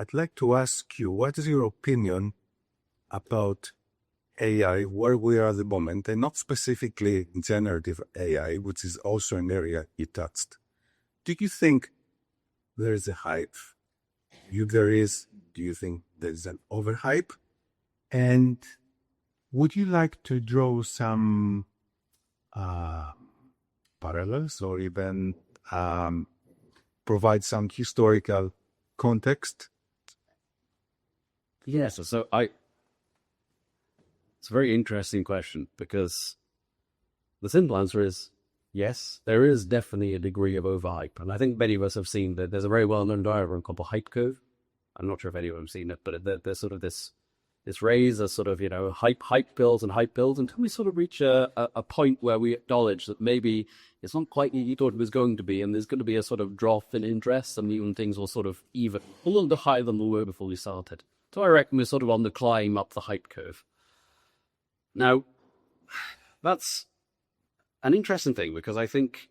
I'd like to ask you, what is your opinion about AI, where we are at the moment, and not specifically generative AI, which is also an area you touched. Do you think there is a hype? Do you think there's an overhype? And would you like to draw some parallels or even provide some historical context? Yes, it's a very interesting question, because the simple answer is yes, there is definitely a degree of overhype. And I think many of us have seen that there's a very well-known diagram called the hype curve. I'm not sure if anyone has seen it, but there's sort of this raise of sort of, hype builds until we sort of reach a point where we acknowledge that maybe it's not quite what you thought it was going to be, and there's going to be a sort of drop in interest, and even things will sort of even a little bit higher than they were before we started. So I reckon we're sort of on the climb up the hype curve. Now, that's an interesting thing, because I think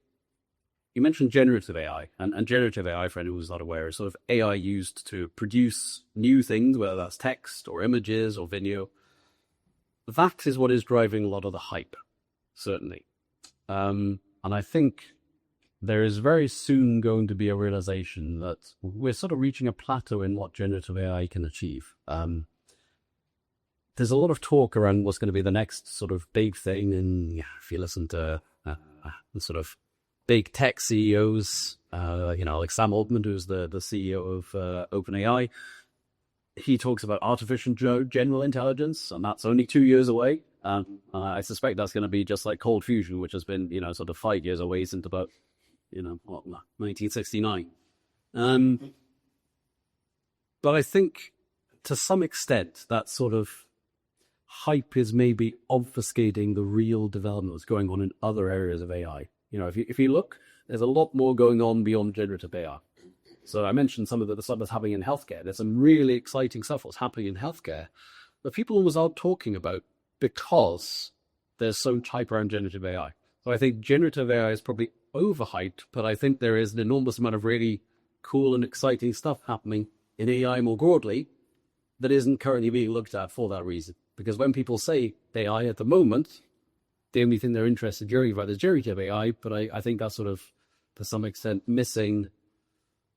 you mentioned generative AI, and generative AI, for anyone who's not aware, is sort of AI used to produce new things, whether that's text or images or video. That is what is driving a lot of the hype, certainly. And I think there is very soon going to be a realization that we're sort of reaching a plateau in what generative AI can achieve. There's a lot of talk around what's going to be the next sort of big thing, and if you listen to the sort of big tech CEOs, like Sam Altman, who's the CEO of OpenAI, he talks about artificial general intelligence, and that's only 2 years away. I suspect that's going to be just like cold fusion, which has been, sort of 5 years away since about, 1969. But I think to some extent that sort of hype is maybe obfuscating the real development that's going on in other areas of AI. If you look, there's a lot more going on beyond generative AI. So I mentioned some of the stuff that's happening in healthcare. There's some really exciting stuff that's happening in healthcare that people almost aren't talking about because there's so much hype around generative AI. So I think generative AI is probably overhyped, but I think there is an enormous amount of really cool and exciting stuff happening in AI more broadly that isn't currently being looked at for that reason. Because when people say AI at the moment, the only thing they're interested in hearing about is generative AI, but I think that's sort of, to some extent, missing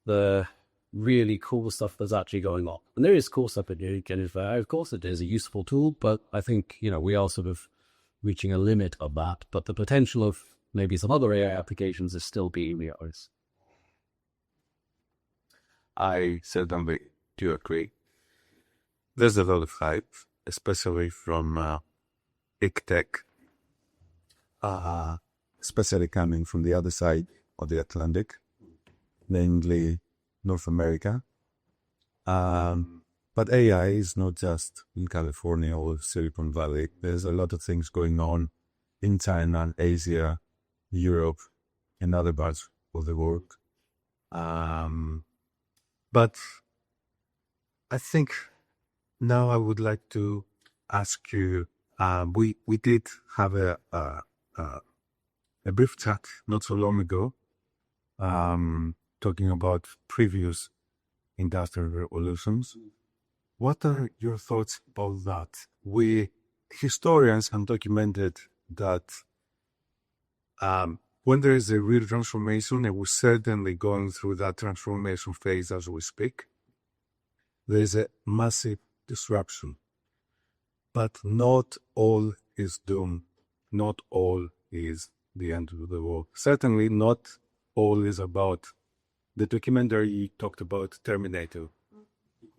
the really cool stuff that's actually going on. And there is cool stuff in generative AI. Of course, it is a useful tool, but I think, we are sort of reaching a limit of that. But the potential of maybe some other AI applications is still being realized. I certainly do agree. There's a lot of hype, especially from big tech, especially coming from the other side of the Atlantic, namely North America. But AI is not just in California or Silicon Valley. There's a lot of things going on in China, Asia, Europe, and other parts of the world. But I think now I would like to ask you, we did have a brief chat not so long ago, talking about previous industrial revolutions. What are your thoughts about that? We historians have documented that when there is a real transformation, and we're certainly going through that transformation phase as we speak, there is a massive disruption. But not all is doom. Not all is the end of the world. Certainly not all is about the documentary you talked about, Terminator,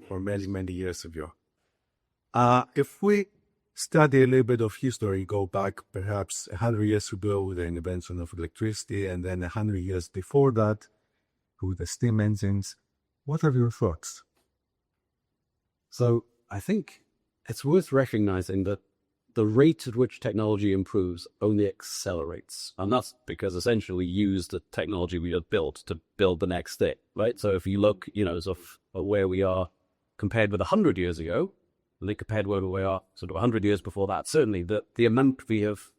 for many, many years ago. If we study a little bit of history, go back perhaps 100 years ago with the invention of electricity, and then 100 years before that with the steam engines, what are your thoughts? So I think it's worth recognizing that the rate at which technology improves only accelerates. And that's because essentially we use the technology we have built to build the next thing, right? So if you look, sort of where we are compared with 100 years ago, and then compared where we are sort of 100 years before that, certainly the amount we have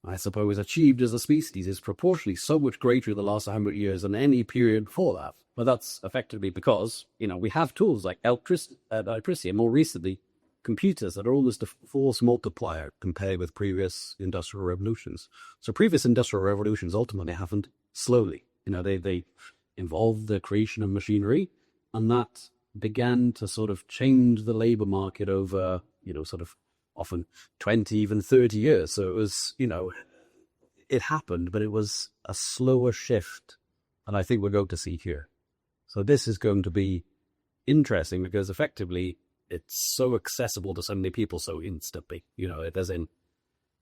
I suppose, achieved as a species is proportionally so much greater in the last 100 years than any period before that. But that's effectively because, we have tools like electricity, and more recently, computers that are almost a force multiplier compared with previous industrial revolutions. So previous industrial revolutions ultimately happened slowly. They involved the creation of machinery, and that began to sort of change the labor market over, sort of often 20, even 30 years. So it was, it happened, but it was a slower shift. And I think we're going to see here. So this is going to be interesting because effectively it's so accessible to so many people so instantly. As in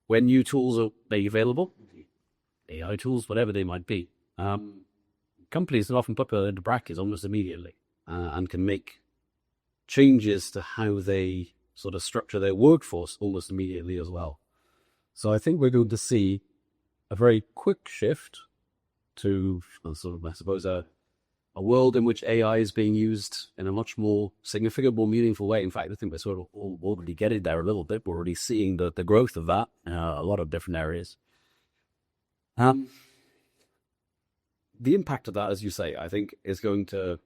when new tools are made available, AI tools, whatever they might be, companies can often put them into brackets almost immediately and can make changes to how they sort of structure their workforce almost immediately as well. So I think we're going to see a very quick shift to sort of, I suppose, a world in which AI is being used in a much more significant, more meaningful way. In fact, I think we're sort of already getting there a little bit. We're already seeing the growth of that in a lot of different areas. The impact of that, as you say, I think is going to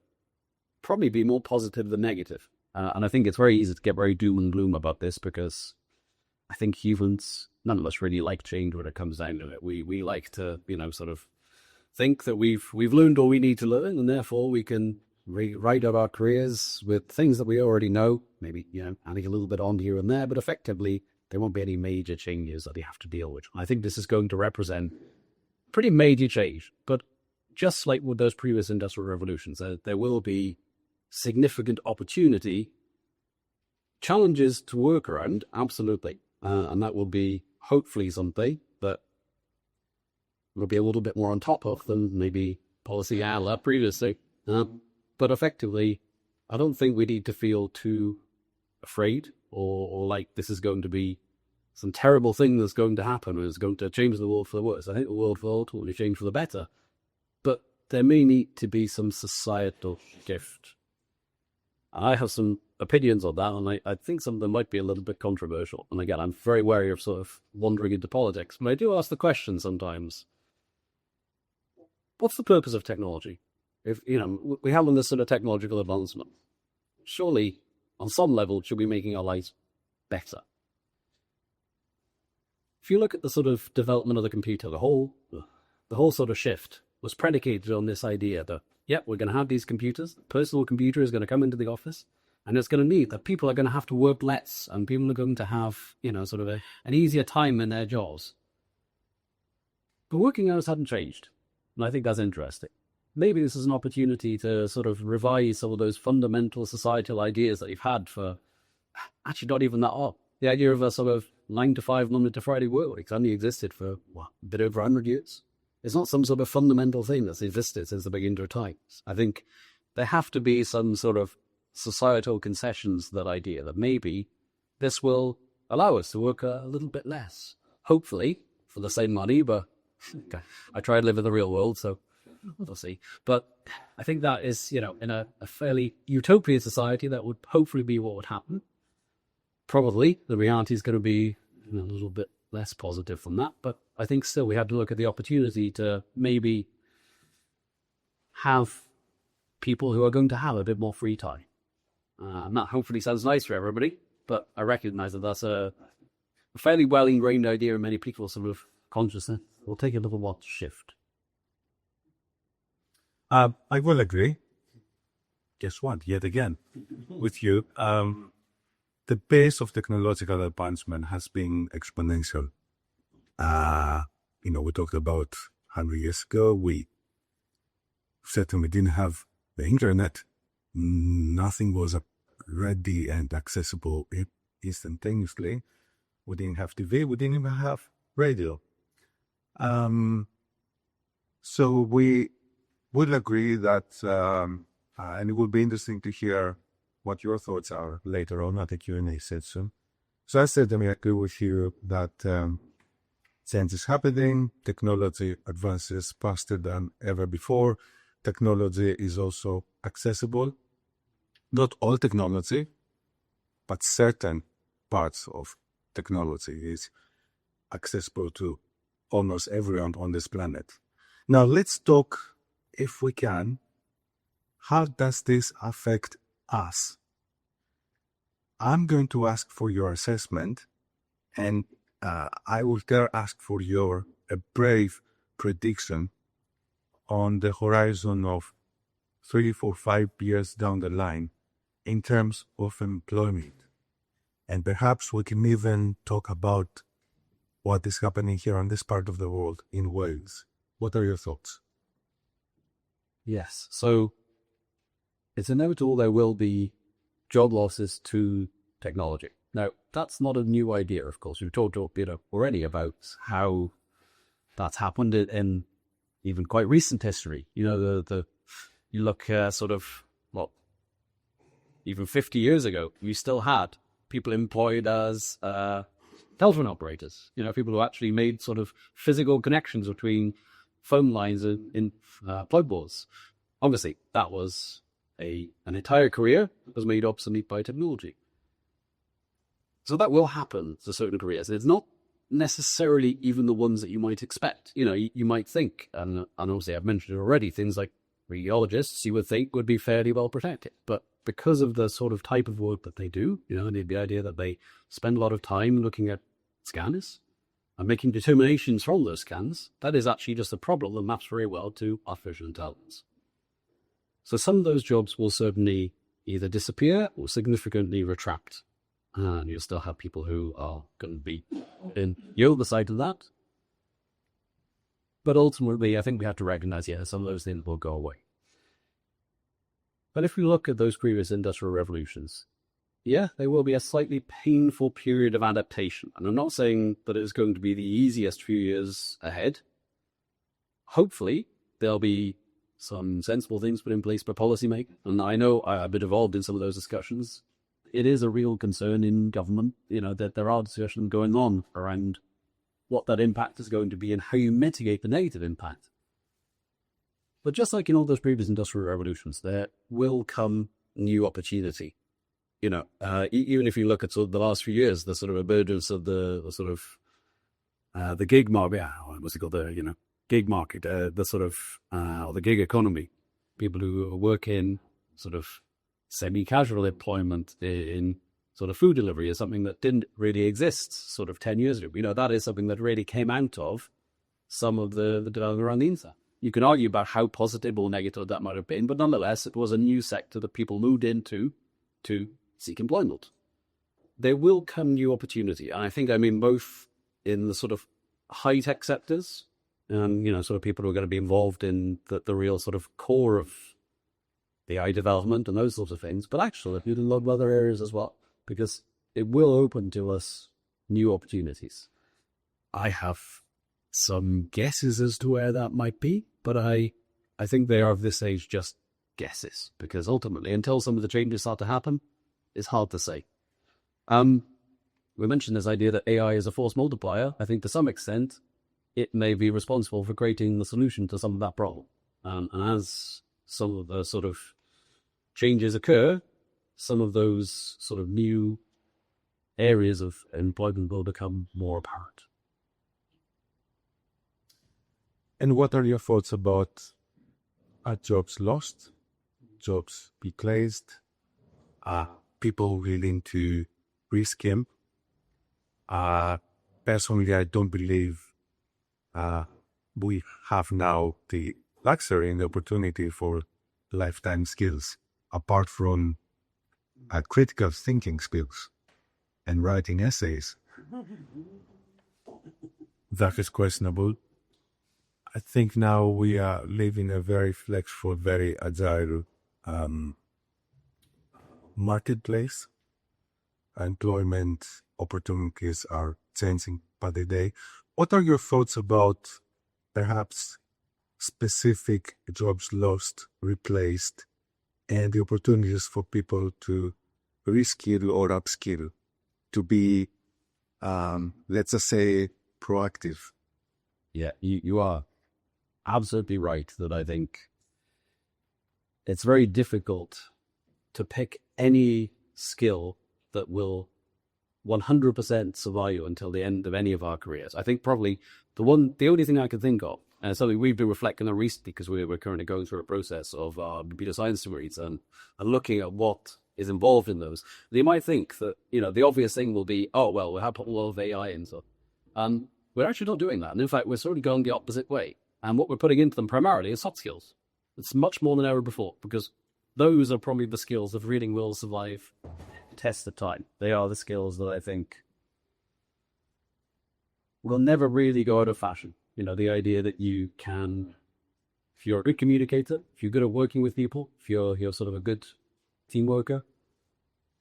probably be more positive than negative. And I think it's very easy to get very doom and gloom about this because I think humans, none of us really like change when it comes down to it. We like to, sort of think that we've learned all we need to learn, and therefore we can rewrite out our careers with things that we already know, maybe, adding a little bit on here and there, but effectively there won't be any major changes that they have to deal with. I think this is going to represent pretty major change, but just like with those previous industrial revolutions, there will be significant opportunity, challenges to work around, absolutely. And that will be hopefully something that we'll be a little bit more on top of than maybe policy had previously. But effectively, I don't think we need to feel too afraid or like this is going to be some terrible thing that's going to happen or is going to change the world for the worse. I think the world will ultimately change for the better. But there may need to be some societal shift. I have some opinions on that, and I think some of them might be a little bit controversial. And again, I'm very wary of sort of wandering into politics, but I do ask the question sometimes, what's the purpose of technology? If, we have this sort of technological advancement, surely on some level should be making our lives better. If you look at the sort of development of the computer, the whole sort of shift was predicated on this idea that, we're going to have these computers. The personal computer is going to come into the office, and it's going to mean that people are going to have to work less, and people are going to have, sort of an easier time in their jobs. But working hours hadn't changed, and I think that's interesting. Maybe this is an opportunity to sort of revise some of those fundamental societal ideas that you've had for actually not even that long. The idea of a sort of 9 to 5, Monday to Friday work week only existed for a bit over 100 years. It's not some sort of fundamental thing that's existed since the beginning of times. I think there have to be some sort of societal concessions to that idea that maybe this will allow us to work a little bit less. Hopefully, for the same money, but I try to live in the real world, so we'll see. But I think that is, in a fairly utopian society, that would hopefully be what would happen. Probably the reality is going to be a little bit less positive from that, but I think still we have to look at the opportunity to maybe have people who are going to have a bit more free time. And that hopefully sounds nice for everybody, but I recognize that that's a fairly well ingrained idea in many people's sort of consciousness. We'll take a little while to shift. I will agree. Guess what? Yet again, with you. The pace of technological advancement has been exponential. We talked about 100 years ago, we certainly didn't have the internet. Nothing was ready and accessible instantaneously. We didn't have TV, we didn't even have radio. So we would agree that, and it will be interesting to hear what your thoughts are later on at the Q&A session. So I certainly agree with you that change is happening, technology advances faster than ever before. Technology is also accessible. Not all technology, but certain parts of technology is accessible to almost everyone on this planet. Now let's talk, if we can, how does this affect us? I'm going to ask for your assessment, and I will ask for your brave prediction on the horizon of 3, 4, 5 years down the line in terms of employment. And perhaps we can even talk about what is happening here on this part of the world, in Wales. What are your thoughts? Yes. So it's inevitable there will be job losses to technology. Now, that's not a new idea, of course. We've talked a bit already about how that's happened in even quite recent history. You know, you look even 50 years ago, we still had people employed as telephone operators. You know, people who actually made sort of physical connections between phone lines in plug boards. Obviously, that was an entire career that was made obsolete by technology. So that will happen to certain careers. It's not necessarily even the ones that you might expect. You know, you might think, and obviously I've mentioned it already, things like radiologists you would think would be fairly well protected. But because of the sort of type of work that they do, you know, and the idea that they spend a lot of time looking at scans and making determinations from those scans, that is actually just a problem that maps very well to artificial intelligence. So some of those jobs will certainly either disappear or significantly retract. And you'll still have people who are going to be in the other side of that. But ultimately, I think we have to recognize, some of those things will go away. But if we look at those previous industrial revolutions, there will be a slightly painful period of adaptation. And I'm not saying that it's going to be the easiest few years ahead. Hopefully, there'll be some sensible things put in place by policymakers. And I know I've been involved in some of those discussions. It is a real concern in government, you know, that there are discussions going on around what that impact is going to be and how you mitigate the negative impact. But just like in all those previous industrial revolutions, there will come new opportunity. You know, even if you look at sort of the last few years, the sort of emergence of the gig market, what's it called, gig market, or the gig economy, people who work in sort of semi-casual employment in sort of food delivery is something that didn't really exist sort of 10 years ago. You know, that is something that really came out of some of the development around the internet. You can argue about how positive or negative that might have been, but nonetheless, it was a new sector that people moved into to seek employment. There will come new opportunity. And I think, both in the sort of high-tech sectors and, sort of people who are going to be involved in the real sort of core of the AI development and those sorts of things, but actually in a lot of other areas as well, because it will open to us new opportunities. I have some guesses as to where that might be, but I think they are of this age just guesses, because ultimately, until some of the changes start to happen, it's hard to say. We mentioned this idea that AI is a force multiplier. I think to some extent, it may be responsible for creating the solution to some of that problem. And as some of the sort of changes occur, some of those sort of new areas of employment will become more apparent. And what are your thoughts about jobs lost, jobs replaced, people willing to reskill? Personally, I don't believe we have now the luxury and the opportunity for lifetime skills, apart from critical thinking skills and writing essays. That is questionable. I think now we are living a very flexible, very agile marketplace. Employment opportunities are changing by the day. What are your thoughts about perhaps specific jobs lost, replaced, and the opportunities for people to reskill or upskill, to be, let's just say, proactive? Yeah, you are absolutely right that I think it's very difficult to pick any skill that will 100% survive until the end of any of our careers. I think probably the only thing I can think of, and something we've been reflecting on recently because we're currently going through a process of our computer science degrees and looking at what is involved in those. You might think that, the obvious thing will be, oh, well, we'll have a lot of AI and so. We're actually not doing that. And in fact, we're sort of going the opposite way. And what we're putting into them primarily is soft skills. It's much more than ever before, because those are probably the skills that really will survive test of time. They are the skills that I think will never really go out of fashion. The idea that you can, if you're a good communicator, if you're good at working with people, if you're sort of a good team worker,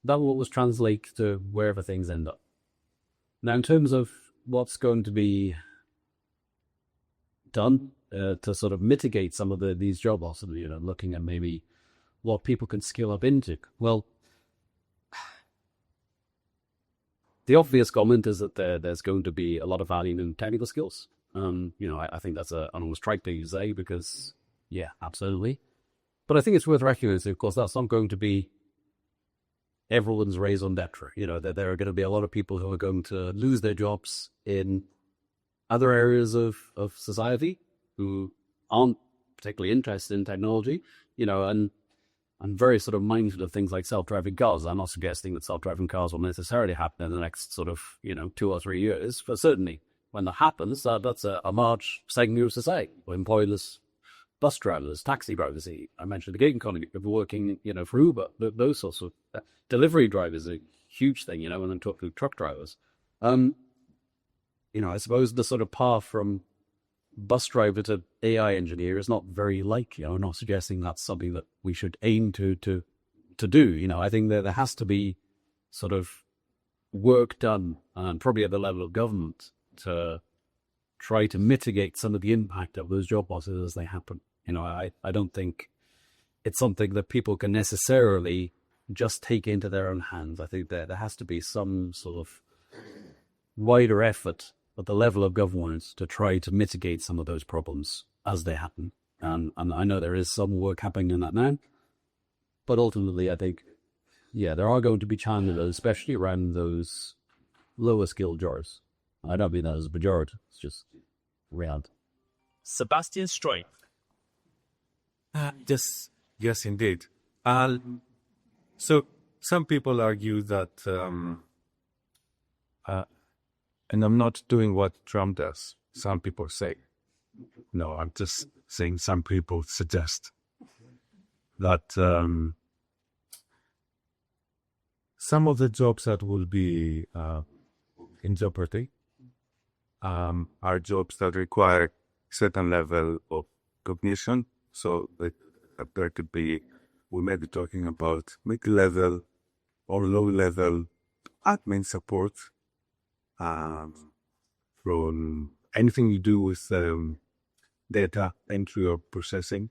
that will always translate to wherever things end up. Now, in terms of what's going to be done to sort of mitigate some of these job losses, looking at maybe what people can skill up into. Well, the obvious comment is that there's going to be a lot of value in technical skills. I think that's an almost trite thing to say because, yeah, absolutely. But I think it's worth recognizing, of course, that's not going to be everyone's raison d'etre. That there are going to be a lot of people who are going to lose their jobs in other areas of society who aren't particularly interested in technology, and I'm very sort of mindful of things like self-driving cars. I'm not suggesting that self-driving cars will necessarily happen in the next sort of, 2 or 3 years, but certainly when that happens, that's a large segment of society. Employless bus drivers, taxi drivers. I mentioned the gig economy, people working, for Uber, those sorts of delivery drivers are a huge thing, and then talk to truck drivers. I suppose the sort of path from bus driver to AI engineer is not very likely. I'm not suggesting that's something that we should aim to do. I think that there has to be sort of work done, and probably at the level of government, to try to mitigate some of the impact of those job losses as they happen. I don't think it's something that people can necessarily just take into their own hands. I think there has to be some sort of wider effort at the level of government to try to mitigate some of those problems as they happen. And I know there is some work happening in that now. But ultimately, I think, there are going to be challenges, especially around those lower skilled jobs. I don't mean that as a pejorative. It's just reality. Sebastian Stroy. Yes, indeed. So some people argue that, and I'm not doing what Trump does. Some people say, no, I'm just saying some people suggest that some of the jobs that will be in jeopardy are jobs that require certain level of cognition. So there could be, we may be talking about mid-level or low-level admin support from anything you do with data entry or processing.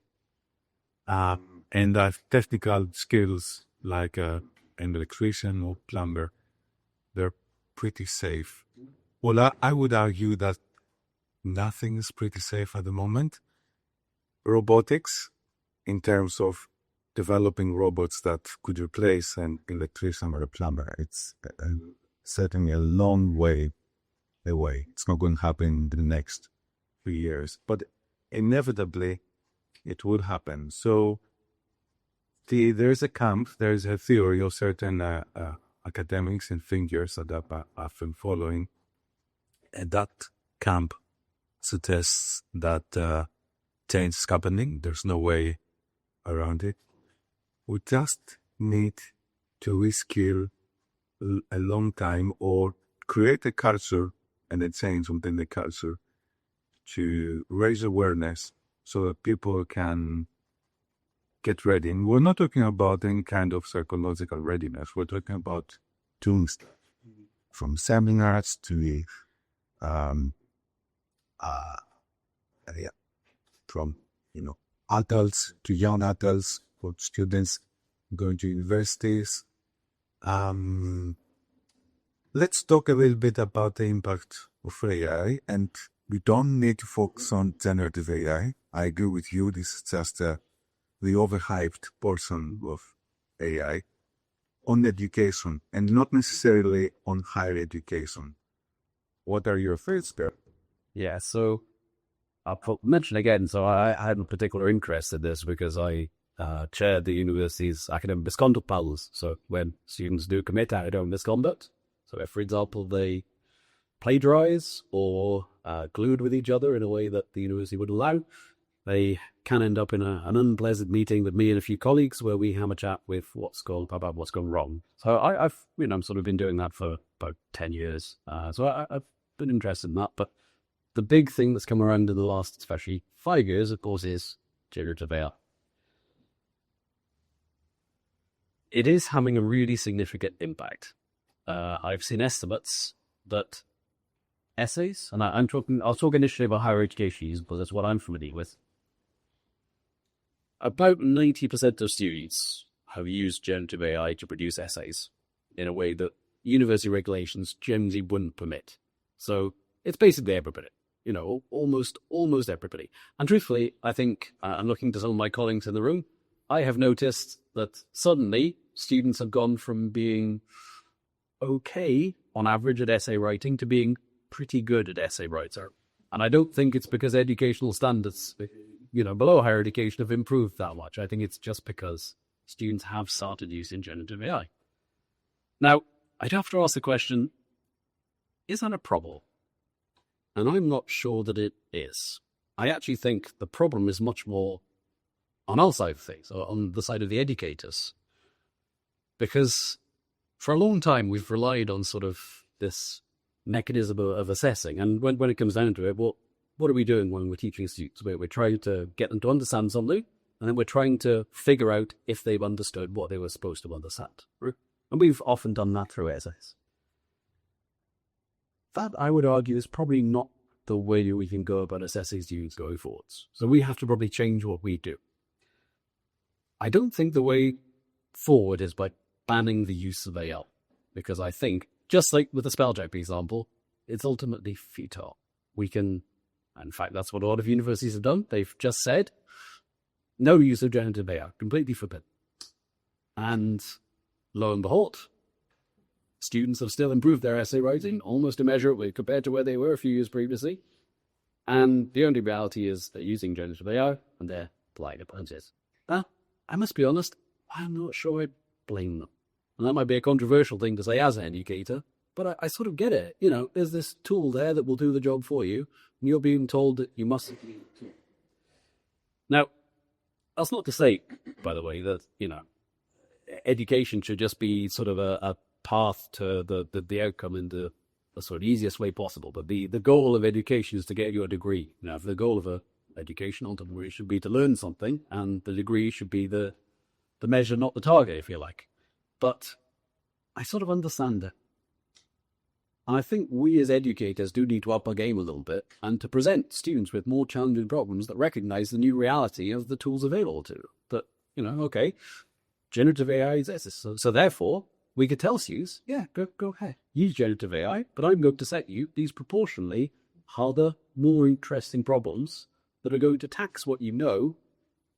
And technical skills like an electrician or plumber, they're pretty safe. Well, I would argue that nothing is pretty safe at the moment. Robotics, in terms of developing robots that could replace an electrician or a plumber, it's certainly a long way away. It's not going to happen in the next few years, but inevitably it would happen. So there's a theory of certain academics and thinkers that I've been following, and that camp suggests that change is happening. There's no way around it. We just need to reskill a long time or create a culture and a change within the culture to raise awareness so that people can get ready. And we're not talking about any kind of psychological readiness. We're talking about doing stuff, from seminars to from adults to young adults, for students going to universities. Let's talk a little bit about the impact of AI, and we don't need to focus on generative AI. I agree with you, this is just the overhyped portion of AI. on education and not necessarily on higher education. What are your thoughts there? Yeah, so I'll mention again, so I had a particular interest in this because I chaired the university's academic misconduct panels. So when students do commit academic misconduct, so if, for example, they plagiarize or collude with each other in a way that the university would allow, they can end up in an unpleasant meeting with me and a few colleagues where we have a chat with about what's gone wrong. So I've sort of been doing that for about 10 years. So I've been interested in that. But the big thing that's come around in the last, especially 5 years, of course, is generative AI. It is having a really significant impact. I've seen estimates that essays, and I'll talk initially about higher education because that's what I'm familiar with. About 90% of students have used generative AI to produce essays in a way that university regulations generally wouldn't permit. So it's basically everybody, almost everybody. And truthfully, I think, I'm looking to some of my colleagues in the room, I have noticed that suddenly students have gone from being okay on average at essay writing to being pretty good at essay writing. And I don't think it's because educational standards, below higher education have improved that much. I think it's just because students have started using generative AI. Now, I'd have to ask the question, is that a problem? And I'm not sure that it is. I actually think the problem is much more on our side of things, or on the side of the educators. Because for a long time, we've relied on sort of this mechanism of assessing. And when it comes down to it, what are we doing when we're teaching students? We're trying to get them to understand something, and then we're trying to figure out if they've understood what they were supposed to understand. And we've often done that through essays. That, I would argue, is probably not the way we can go about assessing students going forwards. So we have to probably change what we do. I don't think the way forward is by banning the use of AI, because I think, just like with the spell check example, it's ultimately futile. We can, in fact, that's what a lot of universities have done. They've just said, no use of generative AI, completely forbidden. And lo and behold, students have still improved their essay writing almost immeasurably compared to where they were a few years previously. And the only reality is they're using generative AI and they're blind upon it. Now, I must be honest, I'm not sure I blame them. And that might be a controversial thing to say as an educator, but I sort of get it. There's this tool there that will do the job for you, and you're being told that you must. Now, that's not to say, by the way, that, education should just be sort of a path to the outcome in the sort of easiest way possible. But the goal of education is to get you a degree. Now, if the goal of education ultimately should be to learn something, and the degree should be the measure, not the target, if you like. But I sort of understand it. And I think we as educators do need to up our game a little bit and to present students with more challenging problems that recognize the new reality of the tools available to them. That, okay, generative AI is this. So therefore, we could tell students, yeah, go ahead, use generative AI, but I'm going to set you these proportionally harder, more interesting problems that are going to tax what you know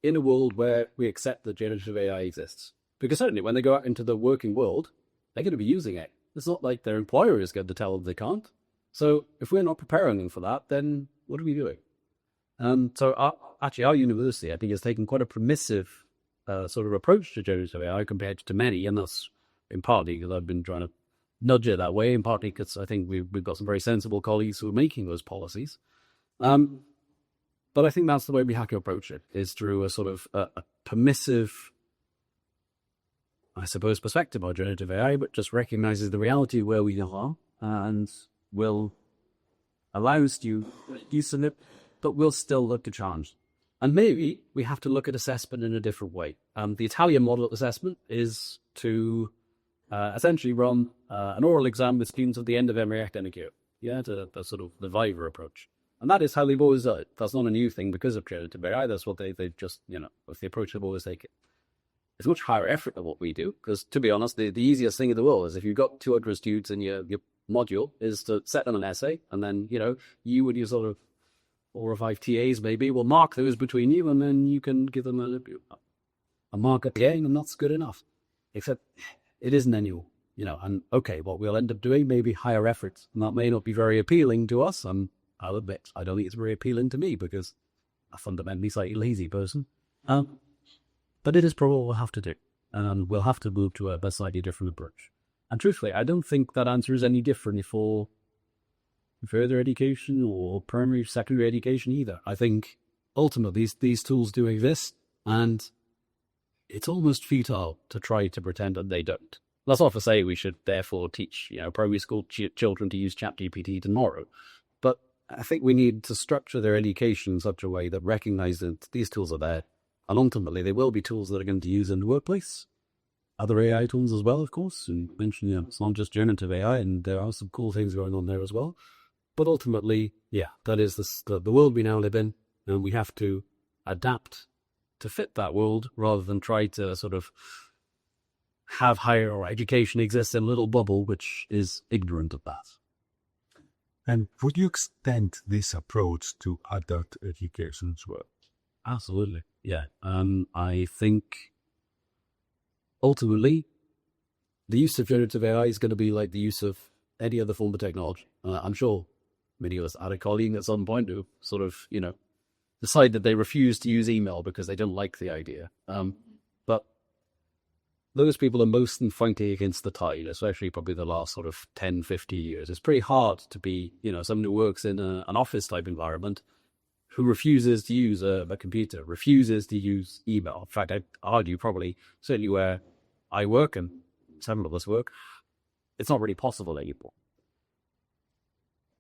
in a world where we accept that generative AI exists. Because certainly when they go out into the working world, they're going to be using it. It's not like their employer is going to tell them they can't. So if we're not preparing them for that, then what are we doing? So our university, I think, has taken quite a permissive sort of approach to generative AI compared to many, and that's in partly because I've been trying to nudge it that way, in partly because I think we've got some very sensible colleagues who are making those policies. But I think that's the way we have to approach it, is through a sort of a permissive, I suppose, perspective on generative AI, but just recognizes the reality where we are and will allow us to use it, but we'll still look to challenge. And maybe we have to look at assessment in a different way. The Italian model of assessment is to essentially run an oral exam with students at the end of every academic year. Yeah, the sort of the Viva approach. And that is how they've always done it. That's not a new thing because of generative AI. That's what they've just, with the approach they've always taken. It's much higher effort than what we do, because to be honest, the easiest thing in the world is if you've got 200 students in your module is to set them an essay, and then, you and your sort of 4 or 5 TAs maybe will mark those between you, and then you can give them a mark at the end, and that's good enough. Except it isn't annual, and okay, what we'll end up doing may be higher efforts, and that may not be very appealing to us. And I'll admit, I don't think it's very appealing to me because I'm a fundamentally slightly lazy person. But it is probably what we'll have to do, and we'll have to move to a slightly different approach. And truthfully, I don't think that answer is any different for further education or primary, secondary education either. I think ultimately these tools do exist, and it's almost futile to try to pretend that they don't. That's not to say we should therefore teach, primary school children to use ChatGPT tomorrow, but I think we need to structure their education in such a way that recognizes that these tools are there, and ultimately they will be tools that are going to use in the workplace. Other AI tools as well, of course, and mention it's not just generative AI, and there are some cool things going on there as well. But ultimately, that is the world we now live in, and we have to adapt to fit that world rather than try to sort of have higher education exist in a little bubble which is ignorant of that. And would you extend this approach to adult education as well? Absolutely, yeah. I think ultimately the use of generative AI is going to be like the use of any other form of technology. I'm sure many of us had a colleague at some point who sort of, decide that they refuse to use email because they don't like the idea. But those people are mostly fighting against the tide, especially probably the last sort of 10, 50 years. It's pretty hard to be, someone who works in an office type environment who refuses to use a computer, refuses to use email. In fact, I'd argue probably, certainly where I work and several of us work, it's not really possible anymore.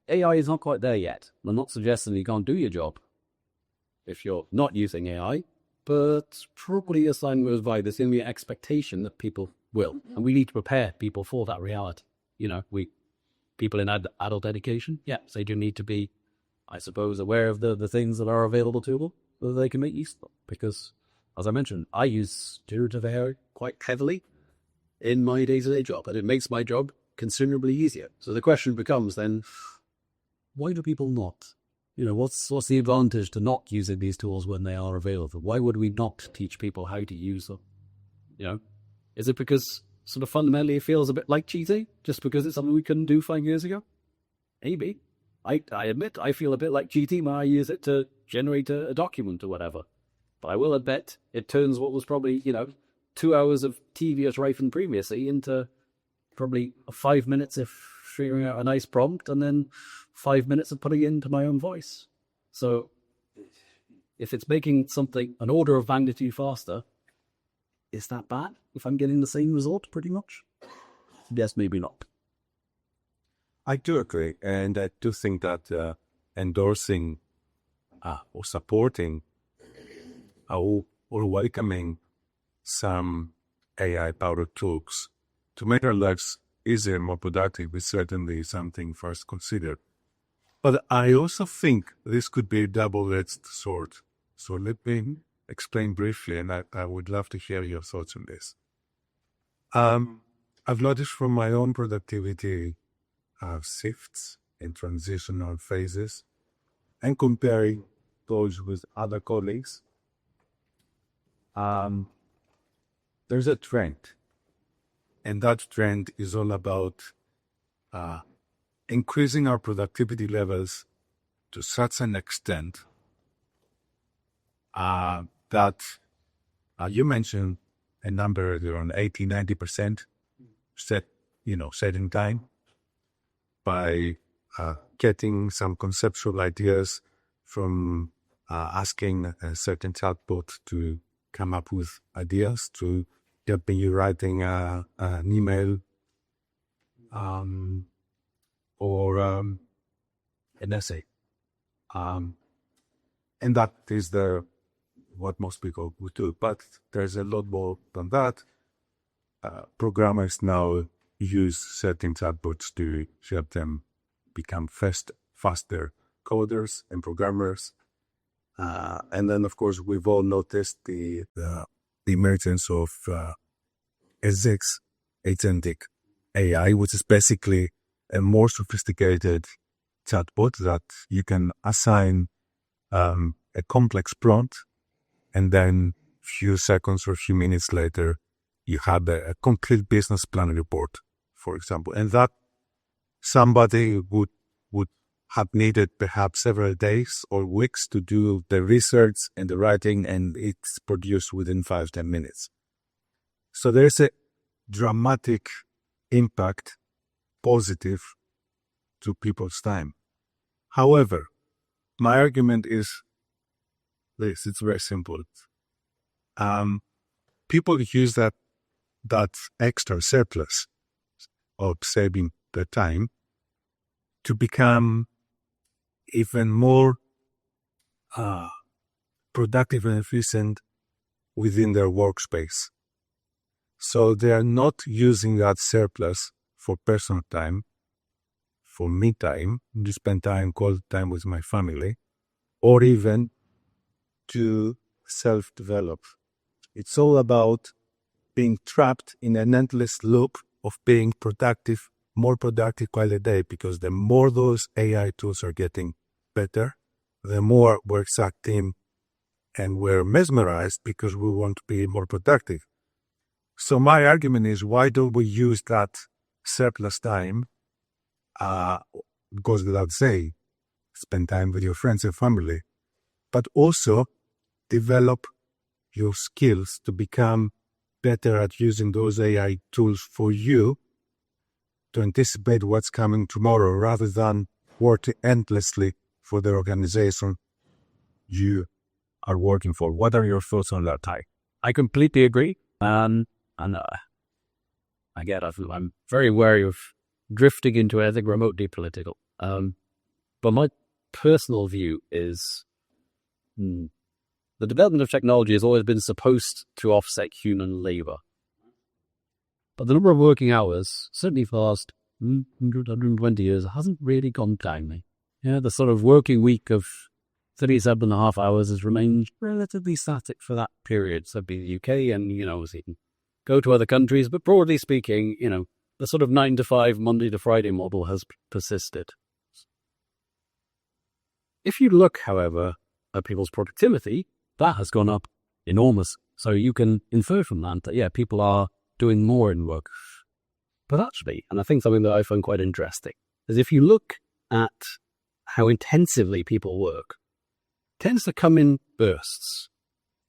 AI is not quite there yet. I'm not suggesting you can't do your job if you're not using AI, but probably as time goes by, there's going to be an expectation that people will. And we need to prepare people for that reality. People in adult education, yes, they do need to be, I suppose, aware of the things that are available to them, that they can make use of them. Because, as I mentioned, I use generative AI quite heavily in my day-to-day job, and it makes my job considerably easier. So the question becomes then, why do people not? What's the advantage to not using these tools when they are available? Why would we not teach people how to use them? Is it because sort of fundamentally it feels a bit like cheating, just because it's something we couldn't do 5 years ago? Maybe. I admit I feel a bit like cheating when I use it to generate a document or whatever. But I will admit it turns what was probably, 2 hours of tedious writing previously into probably 5 minutes of figuring out a nice prompt and then 5 minutes of putting it into my own voice. So if it's making something an order of magnitude faster, is that bad if I'm getting the same result pretty much? Yes, maybe not. I do agree, and I do think that endorsing or supporting or welcoming some AI-powered tools to make our lives easier and more productive is certainly something first considered. But I also think this could be a double-edged sword. So let me explain briefly, and I would love to hear your thoughts on this. I've noticed from my own productivity shifts and transitional phases, and comparing those with other colleagues, there's a trend. And that trend is all about increasing our productivity levels to such an extent that you mentioned a number around 80-90% setting time by getting some conceptual ideas from asking a certain chatbot to come up with ideas, to help you writing an email or an essay. And that is what most people would do. But there's a lot more than that. Programmers now use certain chatbots to help them become faster coders and programmers. And then, of course, we've all noticed the emergence of agentic AI, which is basically a more sophisticated chatbot that you can assign a complex prompt, and then a few seconds or a few minutes later, you have a complete business plan report, for example, and that somebody would have needed perhaps several days or weeks to do the research and the writing, and it's produced within 5-10 minutes. So there's a dramatic impact, positive, to people's time. However, my argument is this: it's very simple. People use that extra surplus of saving their time to become even more productive and efficient within their workspace. So they are not using that surplus for personal time, for me time, to spend quality time with my family, or even to self-develop. It's all about being trapped in an endless loop of being productive, more productive by the day, because the more those AI tools are getting better, the more we're sucked in and we're mesmerized because we want to be more productive. So my argument is, why don't we use that surplus time, goes without saying, spend time with your friends and family, but also develop your skills to become better at using those AI tools for you to anticipate what's coming tomorrow, rather than working endlessly for the organization you are working for. What are your thoughts on that, Ty? I completely agree. And again, I'm very wary of drifting into anything remotely political. But my personal view is the development of technology has always been supposed to offset human labor. But the number of working hours, certainly for the last 100, 120 years, hasn't really gone down. Yeah, the sort of working week of 37.5 hours has remained relatively static for that period. So it'd be the UK, and, obviously you can go to other countries, but broadly speaking, the sort of 9 to 5, Monday to Friday model has persisted. If you look, however, at people's productivity, that has gone up enormous. So you can infer from that, people are doing more in work. But actually, and I think something that I find quite interesting, is if you look at how intensively people work, it tends to come in bursts.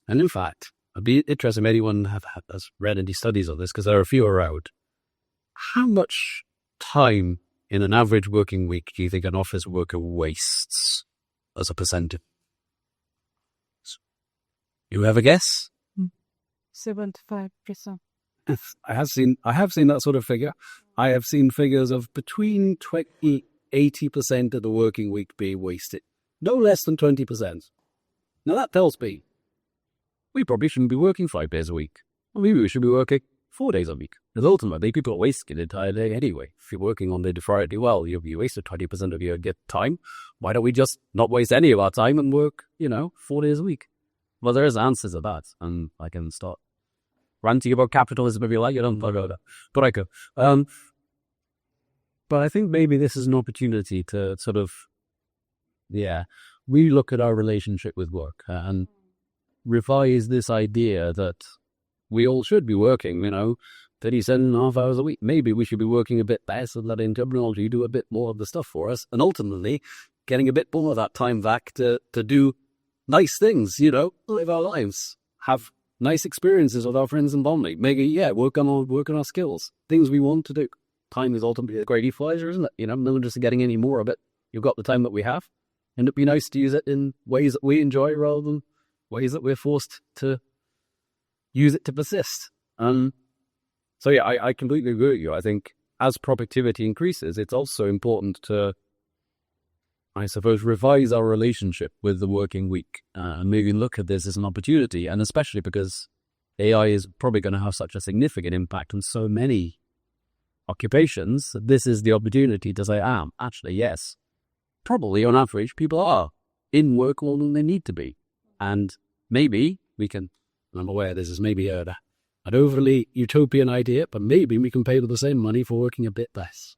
And in fact, I'd be interested if anyone has read any studies on this, because there are a few around. How much time in an average working week do you think an office worker wastes as a percentage? You have a guess? 75%. I have seen that sort of figure. I have seen figures of between 80% of the working week being wasted. No less than 20%. Now that tells me we probably shouldn't be working 5 days a week. Or maybe we should be working 4 days a week. Because ultimately people are wasting an entire day anyway. If you're working on Monday to Friday, well, you'll be wasted 20% of your time. Why don't we just not waste any of our time and work, 4 days a week? Well, there is answers to that, and I can start ranting about capitalism if you like. But I could. But I think maybe this is an opportunity to sort of, relook at our relationship with work and revise this idea that we all should be working, 37.5 hours a week. Maybe we should be working a bit less and letting technology do a bit more of the stuff for us, and ultimately getting a bit more of that time back to do nice things, live our lives, have nice experiences with our friends and family, maybe, work on our skills, things we want to do. Time is ultimately a great equalizer, isn't it? No interest in getting any more of it. You've got the time that we have, and it'd be nice to use it in ways that we enjoy rather than ways that we're forced to use it to persist. So I completely agree with you. I think as productivity increases, it's also important to, I suppose, revise our relationship with the working week and maybe look at this as an opportunity, and especially because AI is probably going to have such a significant impact on so many occupations. This is the opportunity to say, actually, yes, probably on average, people are in work more than they need to be. And maybe we can, I'm aware this is maybe an overly utopian idea, but maybe we can pay them the same money for working a bit less.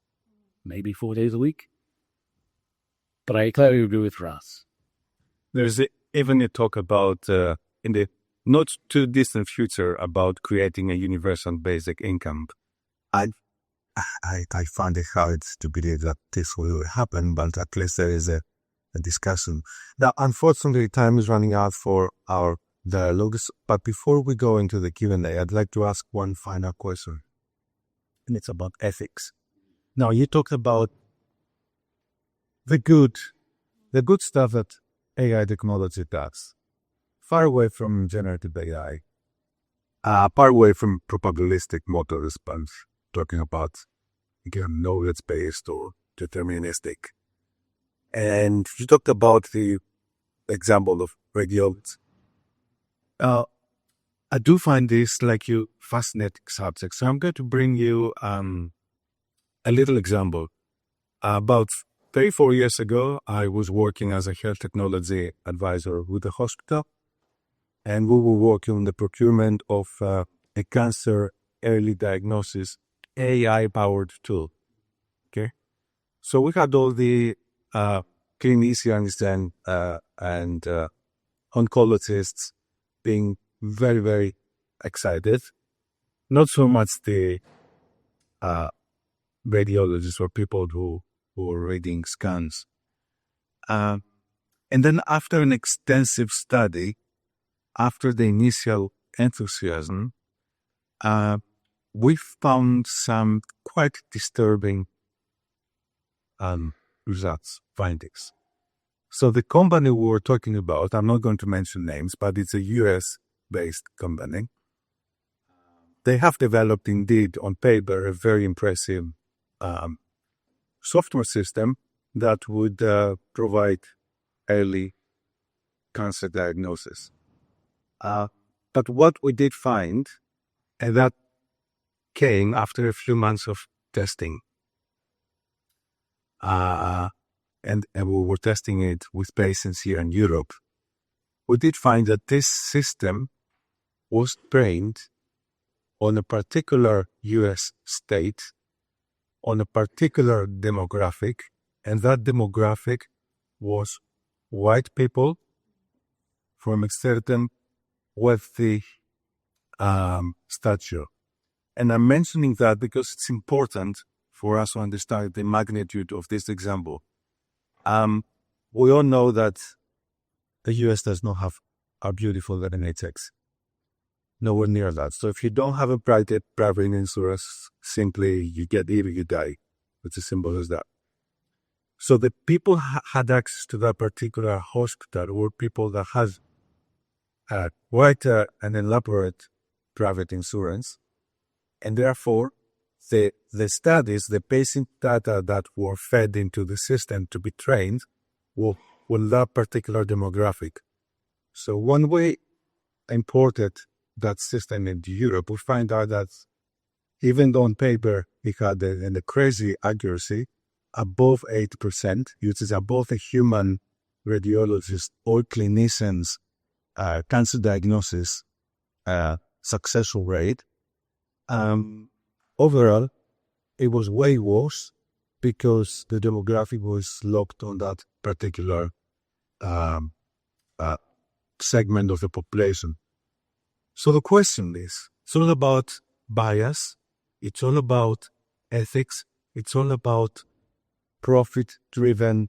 Maybe 4 days a week. But I clearly agree with Ras. There's even a talk about in the not too distant future about creating a universal basic income. I find it hard to believe that this will happen, but at least there is a discussion. Now, unfortunately, time is running out for our dialogues, but before we go into the Q&A, I'd like to ask one final question, and it's about ethics. Now, you talked about the good stuff that AI technology does, far away from generative AI, far away from probabilistic model response, talking about, again, knowledge-based or deterministic. And you talked about the example of radiology. I do find this like you fascinating subject. So I'm going to bring you a little example. About 3-4 years ago, I was working as a health technology advisor with a hospital, and we were working on the procurement of a cancer early diagnosis AI-powered tool. Okay, so we had all the clinicians and oncologists being very, very excited. Not so much the radiologists or people who were reading scans. And then after an extensive study, after the initial enthusiasm, we found some quite disturbing results, findings. So the company we were talking about, I'm not going to mention names, but it's a US-based company. They have developed indeed on paper a very impressive software system that would provide early cancer diagnosis. But what we did find, and that came after a few months of testing, and we were testing it with patients here in Europe, we did find that this system was trained on a particular US state, on a particular demographic, and that demographic was white people from a certain wealthy stature. And I'm mentioning that because it's important for us to understand the magnitude of this example. We all know that the US does not have our beautiful NHS. Nowhere near that. So if you don't have a private insurance, simply you get ill, you die. It's as simple as that. So the people had access to that particular hospital were people that had quite an elaborate private insurance, and therefore the studies, the patient data that were fed into the system to be trained were that particular demographic. So when we imported that system into Europe, we find out that even though on paper it had a crazy accuracy, above 8%, which is above a human radiologist or clinician's cancer diagnosis successful rate, overall, it was way worse because the demographic was locked on that particular segment of the population. So the question is, it's all about bias, it's all about ethics, it's all about profit-driven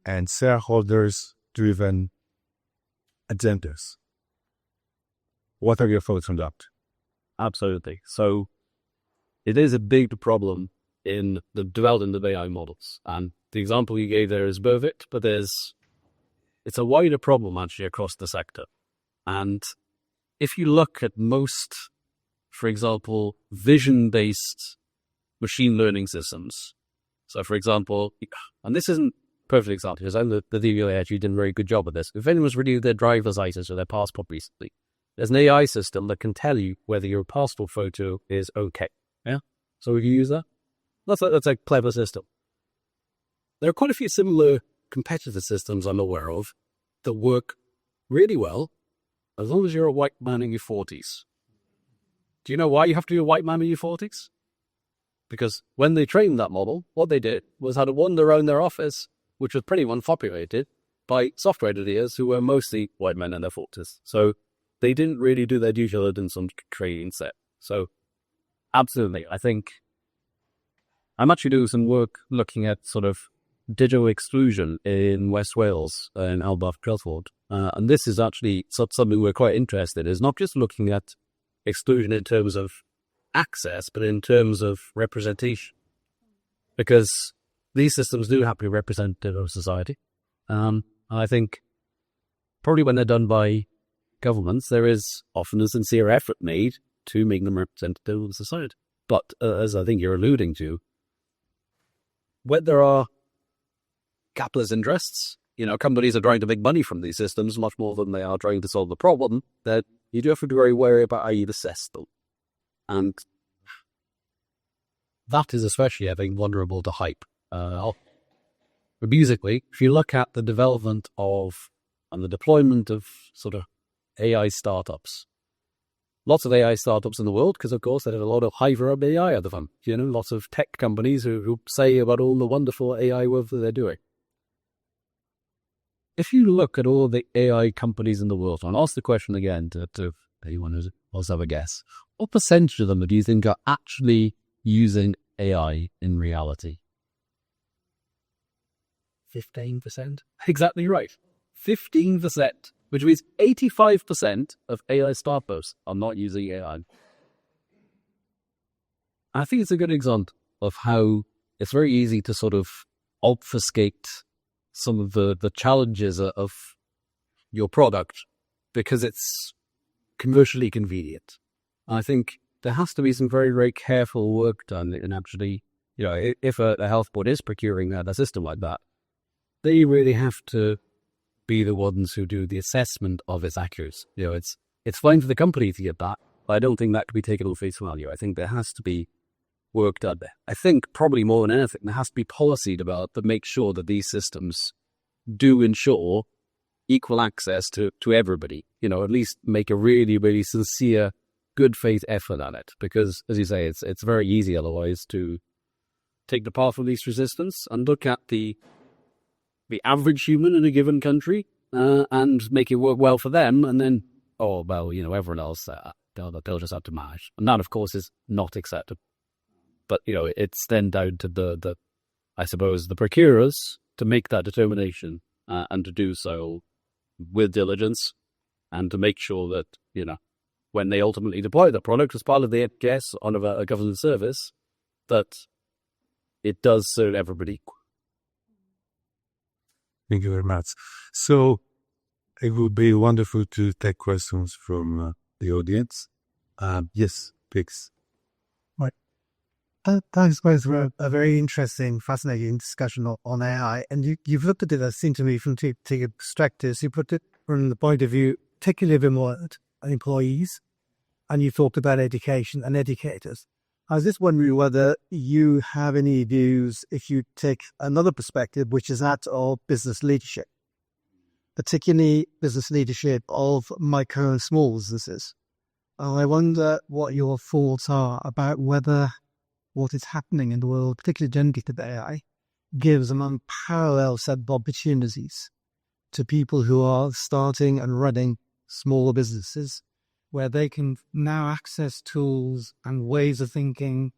and shareholders-driven agendas. What are your thoughts on that? Absolutely. So it is a big problem in the development of AI models. And the example you gave there is perfect, but it's a wider problem actually across the sector. And if you look at most, for example, vision-based machine learning systems, so for example, and this isn't a perfect example because the DVLA actually did a very good job of this. If anyone's reviewed their driver's license or their passport recently, there's an AI system that can tell you whether your passport photo is okay. Yeah? So would you use that? That's a clever system. There are quite a few similar competitor systems I'm aware of that work really well as long as you're a white man in your 40s. Do you know why you have to be a white man in your 40s? Because when they trained that model, what they did was had to wander around their office, which was pretty unpopulated, by software engineers who were mostly white men in their 40s. So they didn't really do their due diligence on creating set. So absolutely, I think I'm actually doing some work looking at sort of digital exclusion in West Wales in Albarth Crelford. And this is actually something we're quite interested in, is not just looking at exclusion in terms of access, but in terms of representation. Because these systems do have to be representative of society. I think probably when they're done by governments, there is often a sincere effort made to make them representative of society. But as I think you're alluding to, when there are capitalist interests, companies are trying to make money from these systems much more than they are trying to solve the problem, that you do have to be very wary about how you assess them. And that is especially, I think, vulnerable to hype. Musically, if you look at the development of and the deployment of sort of AI startups, lots of AI startups in the world, because of course there is a lot of hype around AI at the time. Lots of tech companies who say about all the wonderful AI work that they're doing. If you look at all the AI companies in the world, and ask the question again to anyone who wants to have a guess, what percentage of them do you think are actually using AI in reality? 15%? Exactly right. 15%, which means 85% of AI startups are not using AI. I think it's a good example of how it's very easy to sort of obfuscate some of the challenges of your product because it's commercially convenient. I think there has to be some very, very careful work done in actually, if a health board is procuring a system like that, they really have to be the ones who do the assessment of its accuracy. It's fine for the company to get that, but I don't think that can be taken on face value. I think there has to be work done there. I think probably more than anything, there has to be policy developed that makes sure that these systems do ensure equal access to everybody. At least make a really, really sincere, good faith effort at it. Because, as you say, it's very easy otherwise to take the path of least resistance and look at the average human in a given country and make it work well for them, and then, everyone else, they'll just have to manage. And that, of course, is not acceptable. But, it's then down to the procurers to make that determination and to do so with diligence and to make sure that, when they ultimately deploy the product as part of the NGS on a government service, that it does serve everybody. Thank you very much. So it would be wonderful to take questions from the audience. Yes, please. Right. Thanks, guys, for a very interesting, fascinating discussion on AI. And you've looked at it, it seems to me, from two perspectives. You put it from the point of view, particularly of employees, and you talked about education and educators. I was just wondering whether you have any views if you take another perspective, which is that of business leadership, particularly business leadership of micro and small businesses. I wonder what your thoughts are about whether what is happening in the world, particularly generative AI, gives an unparalleled set of opportunities to people who are starting and running smaller businesses, where they can now access tools and ways of thinking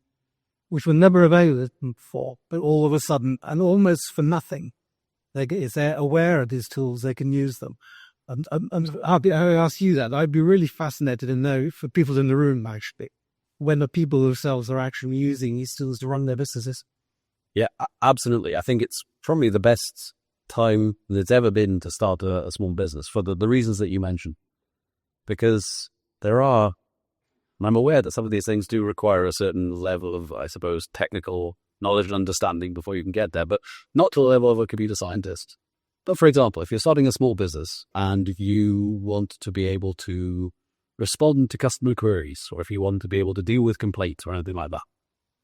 which were never available before, but all of a sudden, and almost for nothing, if they're aware of these tools, they can use them. I'll ask you that. I'd be really fascinated to know, for people in the room, actually, when the people themselves are actually using these tools to run their businesses. Yeah, absolutely. I think it's probably the best time that's ever been to start a small business for the reasons that you mentioned. Because and I'm aware that some of these things do require a certain level of, technical knowledge and understanding before you can get there, but not to the level of a computer scientist. But for example, if you're starting a small business and you want to be able to respond to customer queries, or if you want to be able to deal with complaints or anything like that,